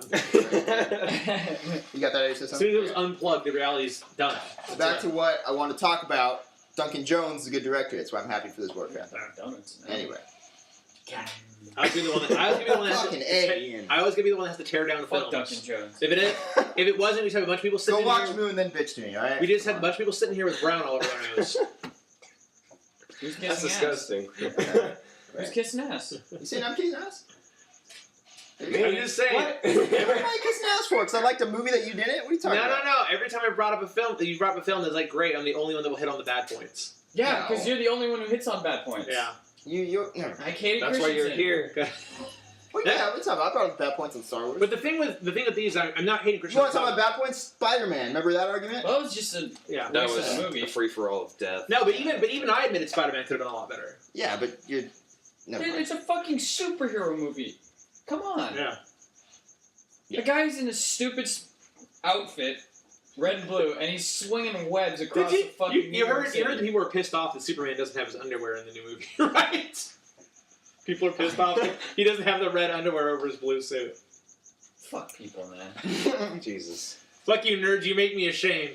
You got that? Ace, or As soon something? as it was unplugged, the reality's done. Back to what I want to talk about. Duncan Jones is a good director. That's why I'm happy for this Warcraft. Donuts. Anyway. I was gonna be the one that. I was gonna be the one that. Fucking Has to, A, Ian. I was gonna be the one that has to tear down Fuck films. Duncan Jones. If it wasn't, we just have a bunch of people sitting Go in watch here. Moon, then bitch to me, alright? We just had a bunch of people sitting here with brown all over their nose. Who's kissing That's ass? disgusting. Who's kissing ass? You saying I'm kissing ass? Me, I'm just saying. What am I kissing ass for? Because I liked a movie that you didn't? What are you talking about? No. Every time I brought up a film, you brought up a film that's like great. I'm the only one that will hit on the bad points. Yeah, No. because you're the only one who hits on bad points. Yeah. You're no. I Katie That's why you're Christensen. here. Well, yeah, we're talking about. I brought up bad points in Star Wars. But the thing with these, I'm not hating You Christian. want to talk about bad points? Spider-Man. Remember that argument? Well, it was just a Yeah. That waste of was the movie. a free for all of death. No, but even I admitted Spider-Man could have been a lot better. Yeah, but you're. Never Dude, mind. it's a fucking superhero movie. Come on. Yeah. The guy's in a stupid outfit, red and blue, and he's swinging webs across the fucking you New York heard City. that people were pissed off that Superman doesn't have his underwear in the new movie, right? People are pissed off that he doesn't have the red underwear over his blue suit. Fuck people, man. Jesus. Fuck you, nerds! You make me ashamed.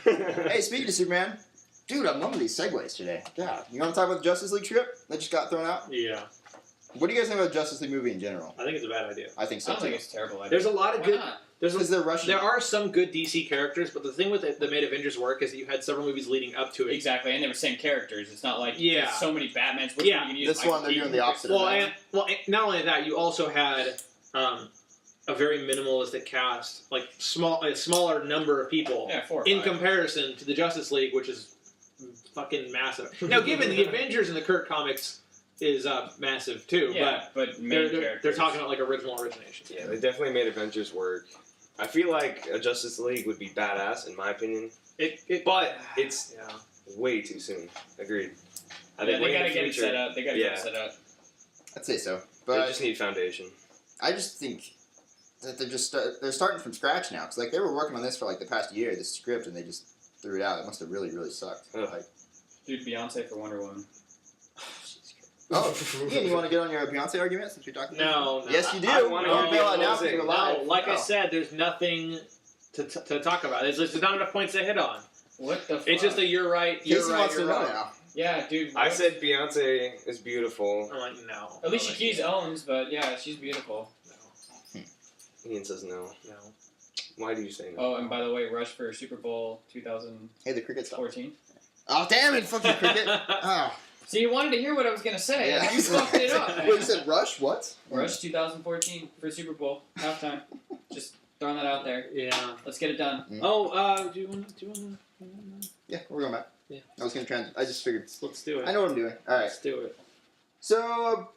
Hey, speaking of Superman, dude, I'm loving these segues today. God, you want to talk about the Justice League script that just got thrown out? Yeah, What do you guys think about the Justice League movie in general? I think it's a bad idea. I think I so don't too. think it's a terrible idea. There's a lot of Why good. not? Because they're Russian. There are some good DC characters, but the thing with it that made Avengers work is that you had several movies leading up to it. Exactly, and they were same characters. It's not like Yeah. there's so many Batmans. Which Yeah. one you can use? This Michael one, they're Keaton, doing the opposite of Well, that. and not only that, you also had a very minimalistic cast, like a smaller number of people Yeah, 4 or in 5. comparison to the Justice League, which is fucking massive. Now, given the Avengers in the Kirk comics is massive too, Yeah, but main they're characters. talking about like original origination. Yeah, they definitely made Avengers work. I feel like a Justice League would be badass, in my opinion. But it's yeah. way too soon. Agreed. I Yeah, think they way in gotta the get it future, set up. They gotta get it set up. I'd say so. They But just need foundation. I just think that they're starting from scratch now. Because like they were working on this for like the past year, this script, and they just threw it out. It must have really, really sucked. Ugh. Like, Dude, Beyonce for Wonder Woman. Oh, Ian, you want to get on your Beyonce argument since you're talking? No. Yes, you do. I wanna You're hear bail out now Beyonce. because you're alive. No, like I said, there's nothing to talk about. There's not enough points to hit on. What the fuck? It's just a you're right, you're Casey right, wants you're to know wrong. now. Yeah, dude. I said Beyonce is beautiful. I'm like, no. Alicia Keys owns, but yeah, she's beautiful. Ian says no. No. Why do you say no? Oh, and by the way, Rush for Super Bowl 2014. Hey, the cricket stop. Oh, damn it, fucking cricket. Oh. So you wanted to hear what I was gonna say. Yeah. You fucked it up. Wait, you said Rush? What? Rush 2014 for Super Bowl halftime. Just throwing that out there. Yeah. Let's get it done. Oh, do you want to? Yeah, we're going back. Yeah. I was going to I just figured. Let's do it. I know what I'm doing. All right. Let's do it. So,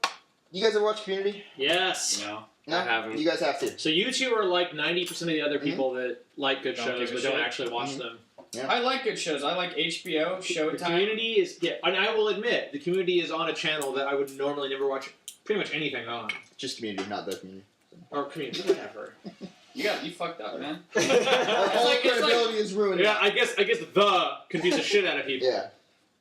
you guys ever watch Community? Yes. No. No? I haven't. You guys have to. So you two are like 90% of the other people that like good Don't shows give a but don't shit. actually watch them. I like good shows. I like HBO, The Showtime. Community is, yeah, and I will admit, the Community is on a channel that I would normally never watch pretty much anything on. Just Community, not the Community. Or Community, whatever. You fucked up, man. Our whole like- it's credibility is ruined. Yeah, I guess the confuse the shit out of people. Yeah.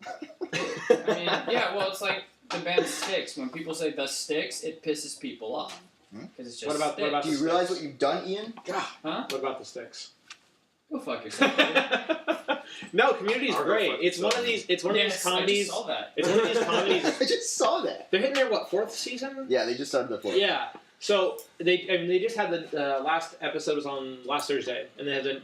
I mean, yeah, well, it's like the band Styx. When people say the Styx, it pisses people off. Because it's just What about Styx. Do you realize what you've done, Ian? Huh? What about the Sticks? Go fuck yourself. Dude. No, Community is I'll go great. fuck It's one of myself. these. It's one of these Yes, I comedies. just saw that. It's one of these comedies. I just saw that. They're hitting their fourth season? Yeah, they just started the fourth. Yeah. So they just had the last episode was on last Thursday, and they have the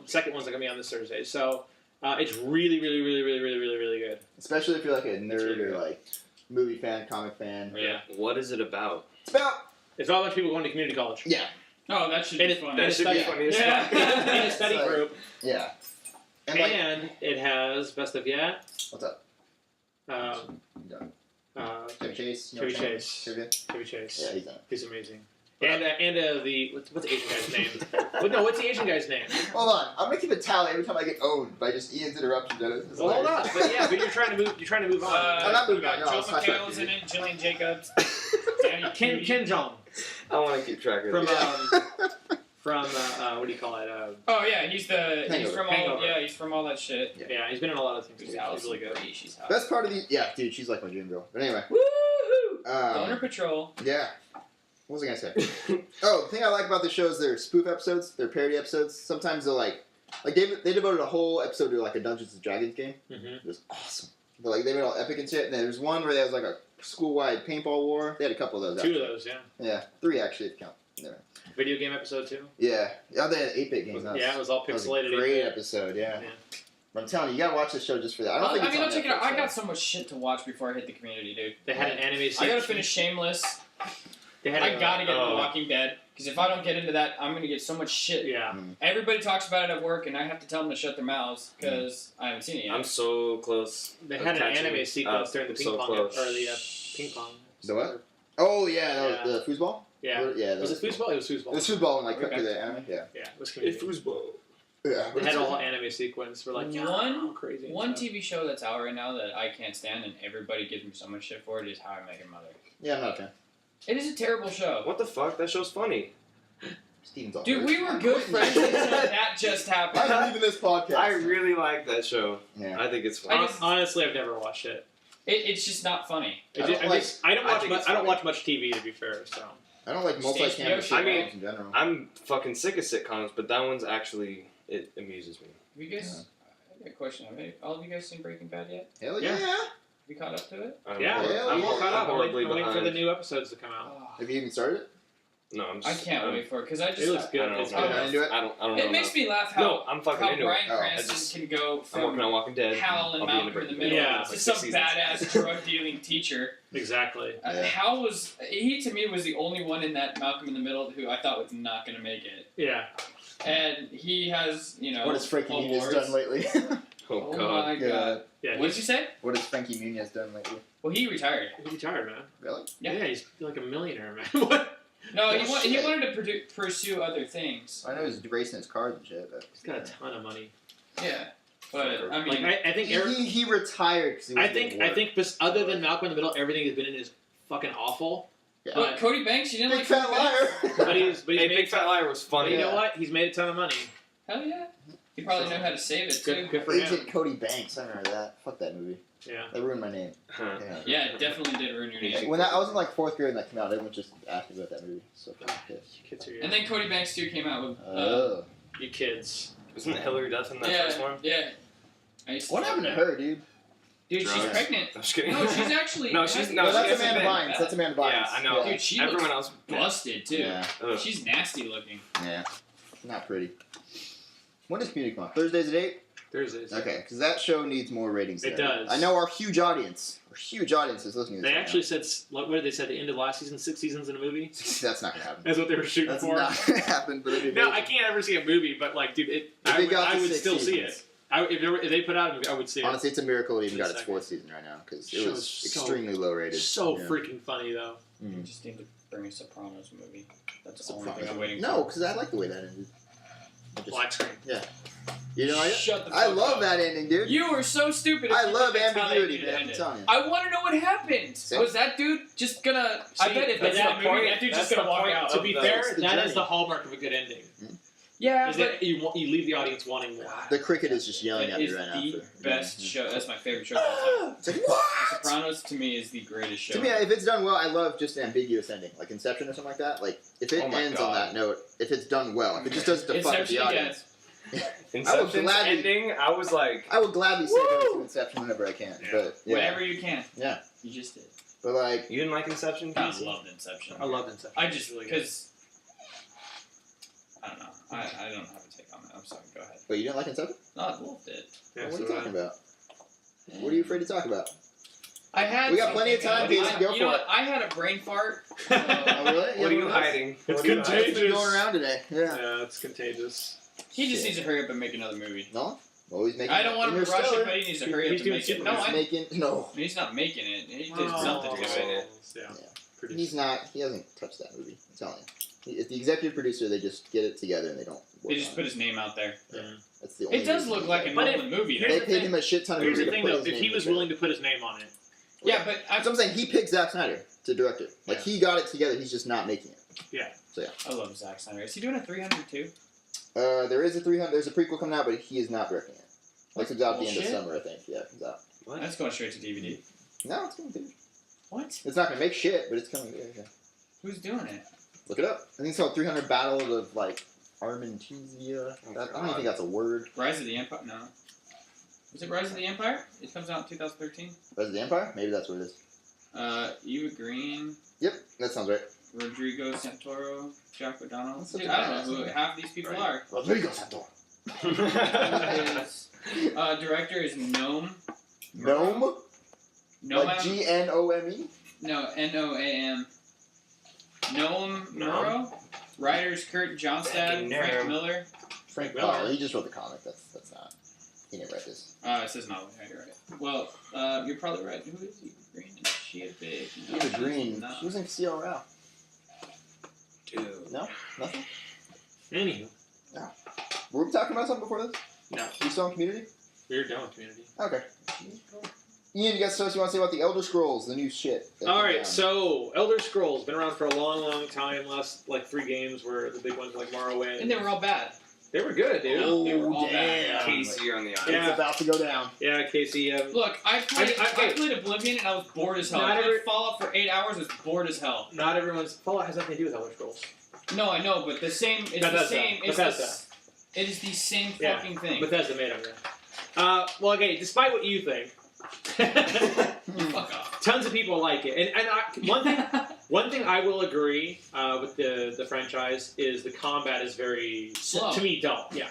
second one's gonna be on this Thursday. So it's really good. Especially if you're like a nerd really or good. like movie fan, comic fan. Yeah. What is it about? It's about It's all a bunch of people going to community college. yeah, Oh, that should And be it- fun. that should be funny as Yeah. fuck. In a study Like- group, yeah. And like, and it has best of yet. what's up? Um, Done. Chevy Chevy Chase. You know Chevy Chevy? Chase. Chevy? Chase. Yeah, he's in it. He's amazing. And the what's the Asian guy's name? What's the Asian guy's name? Hold on, I'm gonna keep a tally every time I get owned by just Ian's interruption. It's Well, hold hilarious. on, but you're trying to move. You're trying to move on. I'm not moving we got on, no, Joe it's not McHale's that in it, Jillian Jacobs, Danny Ken Jeong I want to keep track of from this. from what do you call it? Oh yeah, he's Hangover. from all Hangover. he's from all that shit. Yeah, he's been in a lot of things. He's He's Allison really good. Brie, she's hot. Best part of the dude, she's like my dream girl. But anyway, Woohoo! Boner um, Patrol. yeah. What was I gonna say? Oh, the thing I like about the show is their spoof episodes, their parody episodes. Sometimes they're like they devoted a whole episode to like a Dungeons and Dragons game. Mm-hmm. It was awesome. But like they made all epic and shit. And then there's one where there was like a school-wide paintball war. They had a couple of those. Two actually. of those, yeah. Yeah, 3 actually if you count. There. Video game episode 2. Yeah, yeah, they had 8-bit games. Yeah, it was all That was a pixelated. great 8-bit. episode. Yeah. Yeah. But I'm telling you, you gotta watch this show just for that. I don't think it's I'll on check it out. Netflix, I got so. so much shit to watch before I hit the Community, dude. They had an anime. I section. gotta finish Shameless. They had I gotta get into oh. Walking Dead because if I don't get into that, I'm gonna get so much shit. Yeah. Everybody talks about it at work, and I have to tell them to shut their mouths because I haven't seen it yet. I'm so close. They of had an catching anime up. sequence during the ping So pong close. or the ping pong. The what? Oh yeah, that was the foosball. Yeah. Yeah. That Was it foosball? It was foosball. It was foosball when like cut Okay. to the anime. Yeah. Yeah, it was It's community. foosball. Yeah. They had a whole anime sequence. We're like, One- crazy. and One stuff. TV show that's out right now that I can't stand, and everybody gives me so much shit for it, is How I Met Your Mother. Yeah, I'm not a fan. It is a terrible show. What the fuck? That show's funny. Steven's all Dude, hurt. we were good friends until that just happened. I'm leaving this podcast. I really like that show. Yeah. I think it's I funny. just- Honestly, I've never watched it. It's just not funny. I don't I don't watch much TV to be fair. So I don't like multi-camera Station. shit I mean, in general. I'm fucking sick of sitcoms, but that one's actually it amuses me. Have you guys? I got a question. Have all of you guys seen Breaking Bad yet? Hell Yeah. yeah. Have you caught up to it? I'm yeah, hell I'm yeah. all caught up. I'm horribly waiting for the behind. new episodes to come out. Oh, Have you even started it? No, I'm. I can't wait for it because I just. It looks I good. don't know. It's I don't good. know. Into it? I don't know. It makes me laugh how No, I'm fucking how into Bryan it. Oh, I Cranston just- can go I'm working from on Walking Dead. Hal and I'll be Malcolm in the Breaking middle Bad Yeah. in to like some 6 seasons. badass drug dealing teacher. Exactly. Yeah. Hal was he to me was the only one in that Malcolm in the Middle who I thought was not going to make it, Yeah. and he has What has Frankie Muniz awards. done lately? Oh Oh god. my god! Yeah. What did you say? What has Frankie Muniz done lately? Well, he retired. He's retired, man. Really? Yeah. He's like a millionaire, man. What? No, Oh, he shit. wanted to pursue other things. I know he's racing his cars and shit. But He's got a ton of money. Yeah, but I mean, Like I think Eric. he retired because he was I think other than Malcolm in the Middle, everything has been in is fucking awful. Yeah. but Cody Banks, you didn't Big like fat Cody Banks? liar. But he's Hey, made Big Fat Liar was But funny. you know Yeah. what? He's made a ton of money. Hell yeah! He probably knew how to save it too. Good for him. Agent Cody Banks. I remember that. Fuck that movie. Yeah. That ruined my name. Huh. Yeah, it definitely did ruin your name. When I was in like 4th grade when that came out, everyone just asked me about that movie. So pissed. Kids are And then Cody Banks 2 came out with. you kids. Wasn't Hillary Duff in that first one? Yeah. I used to What love happened to that. her, dude? Dude, she's Drugs. pregnant. I'm just kidding. No, she's actually. No, she's No, no. that's she hasn't Amanda been. Bynes. That's Amanda Bynes. Yeah, I know. Dude, she Everyone looks else busted too. Yeah. Ugh. She's nasty looking. Yeah. Not pretty. When does Community come out? Thursdays at 8? Thursdays. Okay, because that show needs more ratings. It than does. I know our huge audience is listening to this. They right actually said, what did they say? The end of last season, 6 seasons in a movie. now. That's not gonna happen. That's what they were shooting That's for. not gonna happen. But it'd be No, I amazing. can't ever see a movie, but like, dude, I would still see it. If they put out a movie, I would see it. Honestly, it's a miracle it even got its Second. 4th season right now because it Show's was so- extremely low rated. So Yeah. freaking funny though. We Mhm. just need to bring a Sopranos movie. That's the only Sopranos. thing I'm waiting No, for. because I like the way that ended. I just- Black screen. You know, Shut the fuck I love up. that ending, dude. You were so stupid. if I you love think that's how they ambiguity, needed to man. end I'm it. telling you. I want to know what happened. Same. Was that dude just gonna? I bet if that's that's the the movie, point. that dude's That's just gonna the walk point out. To be the- fair, it's the that journey. is the hallmark of a good ending. Yeah, Is but that you leave the audience wanting more. The cricket is just yelling it at me is right now. the for- best Mhm. show. That's my favorite show of all time. It's like, what? Sopranos to me is the greatest show. To me, if it's done well, I love just an ambiguous ending, like Inception or something like that. Like if it Oh my ends on God. that note, if it's done well, if it just does it to fuck with the Inception, audience, Inception's gladly- ending, I was like, I would gladly say go to Inception whenever I can. Yeah. But yeah, whenever you can. Yeah. You just did. but like You didn't like Inception? I Casey? loved Inception. I love Inception. I just Really good. because I don't know. I don't have a take on that. I'm sorry. Go ahead. but you didn't like Inception? No, I loved it. Yeah, What are so you do I. talking about? What are you afraid to talk about? I had. We got plenty of time, something- Casey, go you know for what? I had a brain fart. Oh, really? what are you else? hiding? It's What are you What's hiding? been going around today? Yeah. Yeah, it's contagious. He just Shit. needs to hurry up and make another movie. No? Well, he's making. I don't want him to rush Interstellar. it, but he needs to hurry up He's and doing make it. No, Superman. I. making no. He's not making it. He did Oh, something to it. Yeah. Yeah. Pretty He's not. He hasn't touched that movie. I'm telling you. If the executive producer, they just get it together and they don't. They work just on put it. his name out there. That's the only. It does reason look he's like a there. But Nolan movie. here's though. They the paid thing- him a shit ton of Here's money the to thing put though, his if name he in was the willing to put his name on it. Yeah, but That's what I'm saying. He picked Zack Snyder to direct it. Like Yeah. he got it together. He's just not making it. I love Zack Snyder. Is he doing a 300 too? There is a 300. There's a prequel coming out, but he is not directing it. Like comes out at the end of Bullshit. summer, I think. Yeah, it comes out. What? That's going straight to DVD. No, it's coming. Dude. What? It's not gonna make shit, but it's coming. Yeah. Who's doing it? Look it up. I think it's called 300 Battles of like Armentesia. Oh, I don't God. even think that's a word. Rise of the Empire? No. Is it Rise of the Empire? It comes out in 2013. Rise of the Empire? Maybe that's what it is. Eva Green, Yep, that sounds right. Rodrigo Santoro, Jack O'Donnell. That's such Dude, a I don't know badass who half these people Right. are. Rodrigo Santoro. His director is Noam. Gnome? Noam? Like Gnome? No, Noam. Noam Muro. Writers Kurt Johnstad, Fucking Frank Noam. Miller. Frank Oh, Miller. he just wrote the comic. That's not. He didn't write this. It says no. Yeah, you're right. Well, you're probably right. Who is Eva Green? Is she a big? No, Eva she's Green. not. She was in CRL. Dude. No? Nothing? Anywho, Were we talking about something before this? no, You still in Community? we're done with Community. Okay. Ian, you got stuff you want to say about the Elder Scrolls, the new shit? that All came right, down? so Elder Scrolls been around for a long, long time. Last like 3 games were the big ones like Morrowind. And they were all bad. They were good, dude. Oh, They were all damn. bad. Casey on the island. Yeah. It's about to go down. Yeah, Casey. Look, I I- played Oblivion and I was bored as hell. Not I played every- Fallout for 8 hours. I was bored as hell. Not everyone's Fallout has nothing to do with Elder Scrolls. No, I know, but the same. It's the Bethesda. same. It's Bethesda. it is the same Yeah, fucking thing. Bethesda made them. Yeah. Well, okay. Despite what you think, Fuck off. tons of people like it, and one thing I will agree with the franchise is the combat is very Slow. to me dull. Yeah.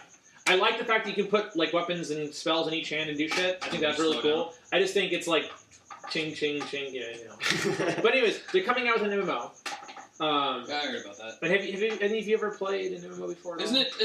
I like the fact that you can put like weapons and spells in each hand and do shit. I think that's really Slow cool. I just think it's like ching ching ching. Yeah, you know. But anyways, they're coming out with an MMO. I heard about that. But have any of you ever played an MMO before? at all? Isn't it a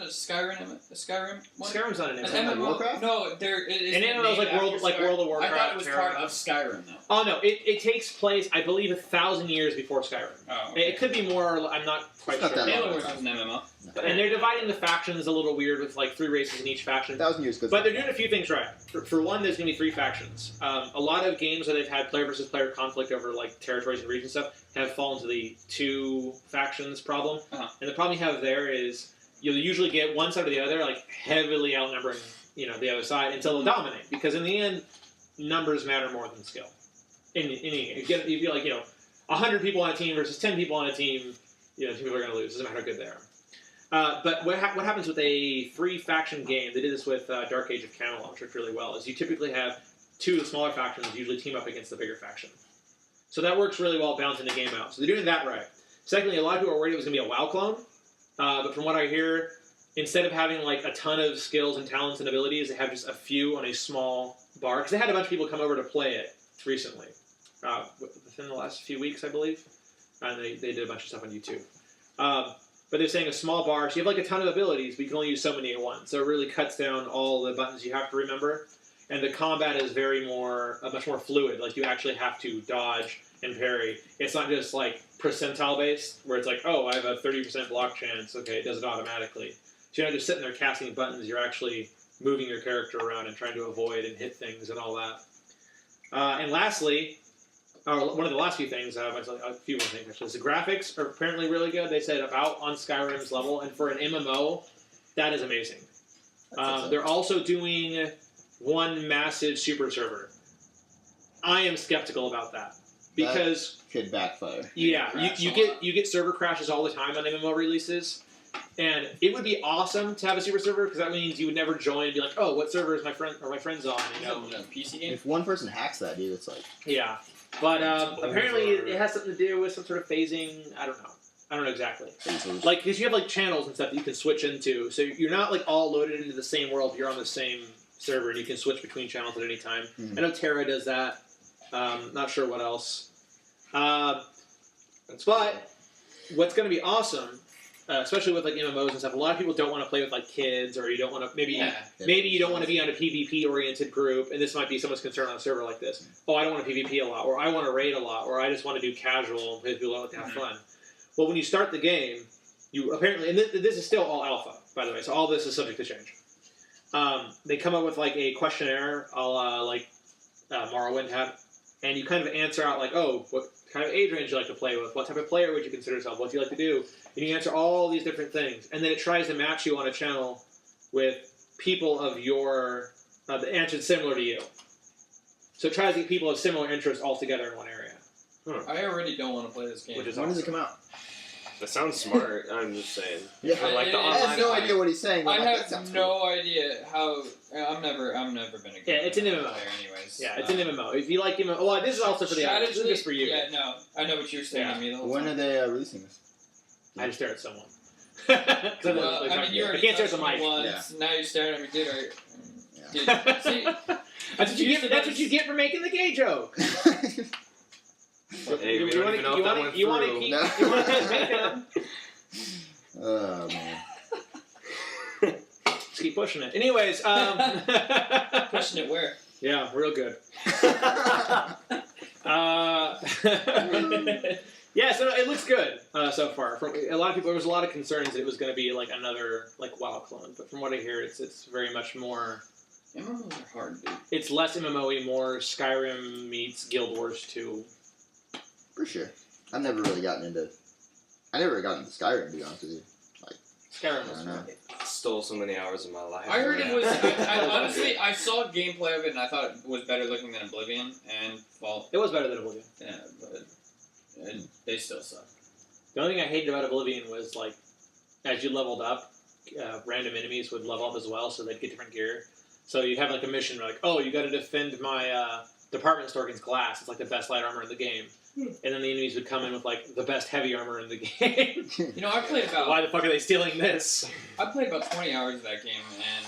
Skyrim one? Skyrim's not an An MMO. Like MMO? Warcraft? No, there it is. An MMO is like World of Warcraft. I thought it was part Terra. of Skyrim though. Oh no, it takes place I believe 1,000 years before Skyrim. Oh. It could be more. I'm not quite It's not sure. that Halo long. was an MMO. And they're dividing the factions a little weird with like 3 races in each faction. 1,000 years goes. But they're doing a few things right. For one, there's going to be 3 factions. A lot of games where they've had player versus player conflict over like territories and regions and stuff have fallen to the 2 factions problem. Uh-huh. And the problem you have there is you'll usually get one side or the other like heavily outnumbering the other side until they'll dominate, because in the end numbers matter more than skill. In any you feel like 100 people on a team versus 10 people on a team, two people are going to lose. Doesn't matter how good they are. But what happens with a 3-faction game? They did this with Dark Age of Camelot, which worked really well. Is you typically have 2 of the smaller factions usually team up against the bigger faction. So that works really well, balancing the game out. So they're doing that right. Secondly, a lot of people are worried it was going to be a WoW clone. But from what I hear, instead of having like a ton of skills and talents and abilities, they have just a few on a small bar. Because they had a bunch of people come over to play it recently, within the last few weeks, I believe. And they did a bunch of stuff on YouTube. But they're saying a small bar, so you have like a ton of abilities, but you can only use so many at once. So it really cuts down all the buttons you have to remember. And the combat is much more fluid. Like you actually have to dodge and parry. It's not just like percentile based, where it's like, oh, I have a 30% block chance. Okay, it does it automatically. So you're not just sitting there casting buttons. You're actually moving your character around and trying to avoid and hit things and all that. And lastly, one of the last few things, a few more things actually, is the graphics are apparently really good. They said about on Skyrim's level, and for an MMO, that is amazing. They're also doing one massive super server. I am skeptical about that because that could backfire. Yeah, you get server crashes all the time on MMO releases, and it would be awesome to have a super server because that means you would never join and be like, oh, what server is my friend or my friend's on? PC game. If one person hacks that, dude, it's like But apparently it has something to do with some sort of phasing. I don't know exactly. Like, because you have like channels and stuff that you can switch into, so you're not like all loaded into the same world. You're on the same server and you can switch between channels at any time. I know Terra does that. Not sure what else. But what's going to be awesome, especially with like MMOs and stuff, a lot of people don't want to play with like kids, or you don't want to maybe you don't want to be on a PvP oriented group, and this might be someone's concern on a server like this. Oh, I don't want to PvP a lot, or I want to raid a lot, or I just want to do casual because people like to have fun. Well, when you start the game, you apparently, and this is still all alpha, by the way, so all this is subject to change. They come up with like a questionnaire, a la like Morrowind had, and you kind of answer out like, oh, what kind of age range you like to play with, what type of player would you consider yourself, what do you like to do, and you answer all these different things, and then it tries to match you on a channel with people of your that answered similar to you. So it tries to get people of similar interests all together in one area. I already don't want to play this game. When does it come out? That sounds smart. I'm just saying. Yeah, for like the I have no idea what he's saying. I have no idea how. I've never been a Yeah, it's an MMO. player, anyways. Yeah, it's an MMO. If you like MMO, well, this is also for the others. This is just for you. Yeah, no, I know what you're saying to me the whole When time. are they releasing this? I just stare at someone. Well, I mean, you already I can't stare at touched the me mic. once. Now you're staring at me, dude. See, That's what you get. That's what you get for making the gay joke. Hey, we don't even know if that went you want to through. keep making them. Oh man. Just keep pushing it. Anyways, pushing it where? Yeah, real good. Yeah, so it looks good so far. From a lot of people, there was a lot of concerns that it was going to be like another like WoW clone, but from what I hear, it's very much more. MMOs are hard, dude. It's less MMO-y, more Skyrim meets Guild Wars 2. For sure. I never got into Skyrim, to be honest with you. Skyrim was Stole so many hours of my life. I heard it was. I honestly, I saw gameplay of it and I thought it was better looking than Oblivion, and well, it was better than Oblivion. Yeah, but they still suck. The only thing I hated about Oblivion was like, as you leveled up, random enemies would level up as well, so they'd get different gear. So you'd have like a mission like, oh, you got to defend my department store against glass. It's like the best light armor in the game. And then the enemies would come in with like the best heavy armor in the game. You know, I played about. Why the fuck are they stealing this? I played about 20 hours of that game, and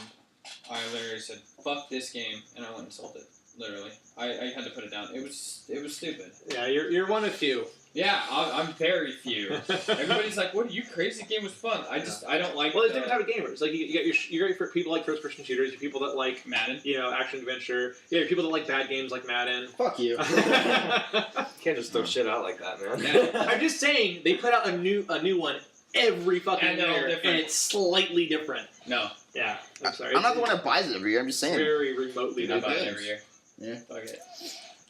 I literally said, "Fuck this game," and I went and sold it. Literally, I had to put it down. It was stupid. Yeah, you're one of few. Yeah, I'm very few. Everybody's like, "What? Are you crazy? The game was fun." I don't like. Well, there's different type of gamers. Like you got your people like first-person shooters. Your people that like Madden. Action adventure. Yeah, your people that like bad games like Madden. Fuck you. Can't just throw shit out like that, man. Yeah. I'm just saying they put out a new one every fucking year, and it's slightly different. No. Yeah, I'm sorry. I'm not the one that buys it every year. I'm just saying. Very remotely. I buy it every year. Yeah. Fuck it.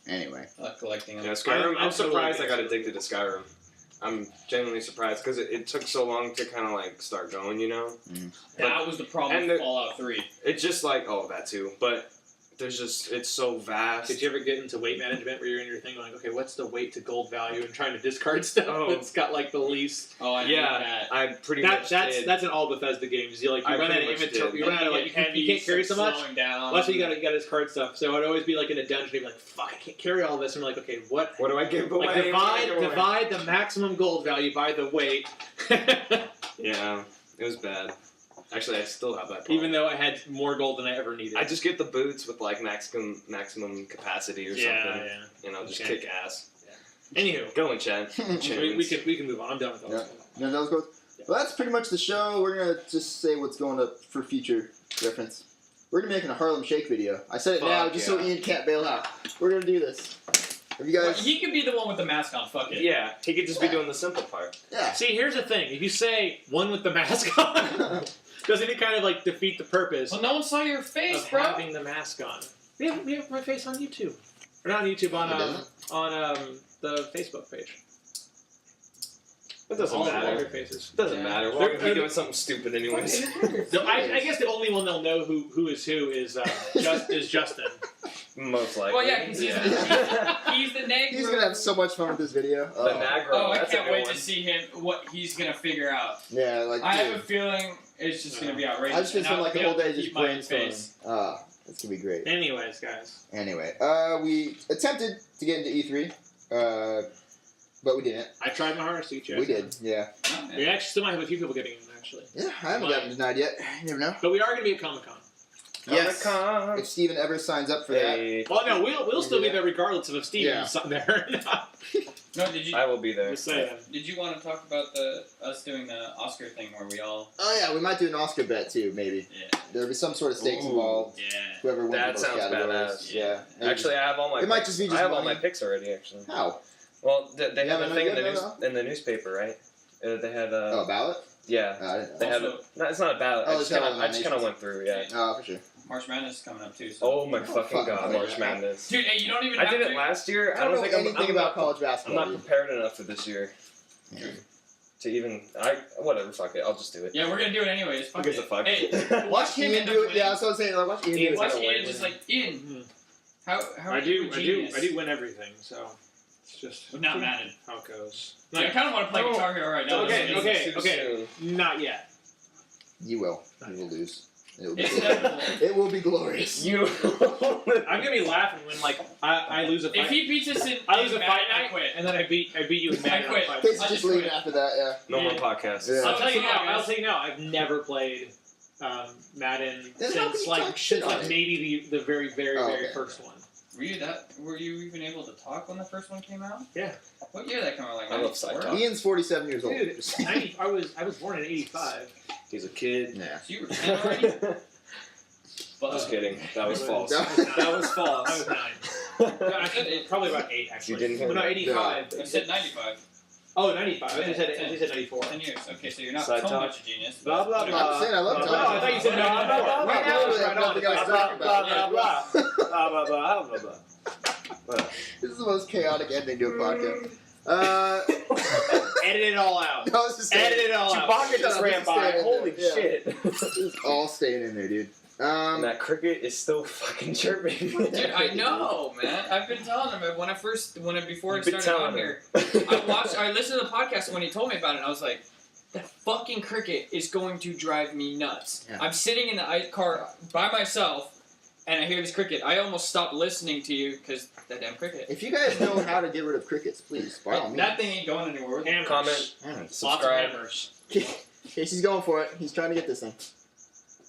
Anyway. I like collecting them. Yeah, Skyrim. I'm surprised I got addicted addicted to Skyrim. I'm genuinely surprised because it took so long to kind of like start going, you know. That was the problem with Fallout 3. It's just like that too, but there's just it's so vast. Did you ever get into weight management where you're in your thing like, okay, what's the weight to gold value and trying to discard stuff that's got like the least? Oh, I yeah, that. I pretty much did. That's in all Bethesda games. You run out of inventory. You run out of like you can't carry so much. Down. Well, that's what you got discard stuff. So I'd always be like in a dungeon, be like, fuck, I can't carry all this. And I'm like, okay, what do I give away? Like divide the maximum gold value by the weight. Yeah, it was bad. Actually, I still have that problem. Even though I had more gold than I ever needed. I just get the boots with like maximum capacity or something. Yeah. And I'll just kick ass. Yeah. Anywho, go in chat. we can move on. I'm done with those. Yeah. Those goes. Yeah. Well, that's pretty much the show. We're gonna just say what's going up for future reference. We're gonna be making a Harlem Shake video. I said it now just so Ian can't bail out. We're gonna do this. Have you guys? Well, he could be the one with the mask on. Fuck it. Yeah, he could just be doing the simple part. Yeah. See, here's the thing. If you say one with the mask on, doesn't it kind of like defeat the purpose? Well, no one saw your face, of bro. Having the mask on. We have my face on YouTube, or not on YouTube on the Facebook page. It doesn't matter. All their faces. It doesn't matter. We're going to be doing something stupid anyways. I guess the only one they'll know who is Justin. Most likely. Well, yeah, because he's the Negro. He's going to have so much fun with this video. The Negro. Oh, I can't wait to see what he's going to figure out. Yeah, like I have a feeling it's just going to be outrageous. I just spent like the whole day just brainstorming. It's going to be great. Anyways, guys. Anyway, we attempted to get into E3. But we didn't. I tried my hardest to get you. We did, yeah. Oh, we actually still might have a few people getting in, actually. Yeah, I haven't gotten denied yet. You never know. But we are going to be at Comic-Con. Yes. If Steven ever signs up for that. Well, no, we'll still be there regardless of if Steven's there or not. No, did you? I will be there. Just saying. Did you want to talk about us doing the Oscar thing where we all? Oh yeah, we might do an Oscar bet too, maybe. Yeah. There'll be some sort of stakes involved. Yeah. Whoever wins That those sounds categories. badass. Yeah. Actually, I have all my. It might just be just I have all money. my picks already. Actually. How? Well, they have a thing in the newspaper, right? They had a ballot. Yeah. I didn't know. They had no, it's not a ballot. I just kind of went through. Yeah. Oh, for sure. March Madness is coming up too. So. Oh my fucking god, March Madness. Dude, hey, you don't even. I did it last year. I don't know anything about college basketball. I'm not prepared enough for this year. Yeah. To even, whatever, fuck it, I'll just do it. Yeah, we're gonna do it anyways. Fuck it. Fuck. Hey, watch Ian do it. Yeah, that's what I'm saying. Like, watch Ian do it. Watch Ian just like Ian. How I do win everything. So it's just not mad at how it goes. Yeah, I kind of want to play Guitar Hero right now. Okay. Not yet. You will. You will lose. It's inevitable. It will be glorious. I'm gonna be laughing when I lose a fight. If he beats us in, I lose a fight, I quit. and then I beat you in Madden. I quit. Basically, just leave after that. Yeah. No more podcasts. Yeah. I'll tell you now. I've never played Madden since maybe the very first one. Were you even able to talk when the first one came out? Yeah. What year that came out? Like I love side talk. Ian's 47 years old. Dude, I was born in '85. He's a kid. Yeah. So you were 10 already? Just kidding. That was false. That was false. I was 9. I said probably about 8 actually. You didn't hear no, that. 85. You said 95. Oh, 95. I said 94. 10 years. Okay, so you're not Side so talk. much a genius. Blah, blah, blah. I'm saying I love No, talking. I thought you said 94. Right now, it's right on. This is the most chaotic ending to a podcast. Edit it all out. No, it's just Edit it all out. Chewbacca just ran by. Holy Yeah. shit. It's all staying in there, dude. And that cricket is still fucking chirping. Dude, I know, man. I've been telling him before I started on here. I listened to the podcast when he told me about it, and I was like, that fucking cricket is going to drive me nuts. Yeah. I'm sitting in the car by myself, and I hear this cricket. I almost stopped listening to you because that damn cricket. If you guys know how to get rid of crickets, please, by all means. That thing ain't going anywhere. Hammers. Comment. Subscribe. Lots of hammers. Casey's going for it. He's trying to get this thing.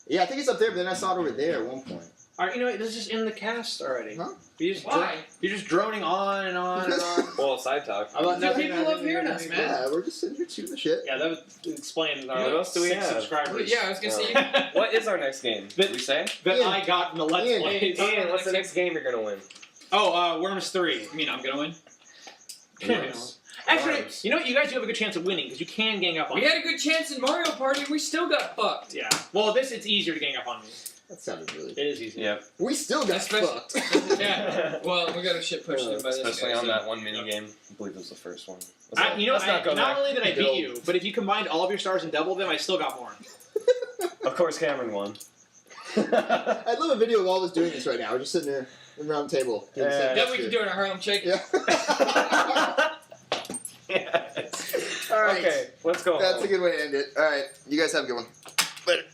Yeah, I think it's up there, but then I saw it over there at one point. Alright, you know what? This is just in the cast already. Huh? Why? You're just droning on and on and on. Well, side talk. People love hearing us, man. Yeah, we're just sitting here shooting the shit. Yeah, that would explain our What else do we 6 have? subscribers. Yeah, I was gonna say. What is our next game? Did we say? That Ian. I got in the Let's Ian. Plays. Ian, what's the next game you're gonna win? Oh, Worms 3. You mean I'm gonna win? Actually, Worms. you know what? You guys do have a good chance of winning because you can gang up on We me. had a good chance in Mario Party. We still got fucked. Yeah. Well, it's easier to gang up on me. That sounded really. It is easy. Yep. We still got fucked. Yeah. Well, we got a shit pushed in by this Especially guy, on so. that one mini game. I believe it was the first one. Not only did I beat you, but if you combined all of your stars and doubled them, I still got more. Of course, Cameron won. I'd love a video of all of us doing this right now. We're just sitting there around the table. Doing the same Then we gesture. can do it in a Harlem Shake. Yeah. Yes. All right. Okay, let's go. That's a good way to end it. All right. You guys have a good one. Later.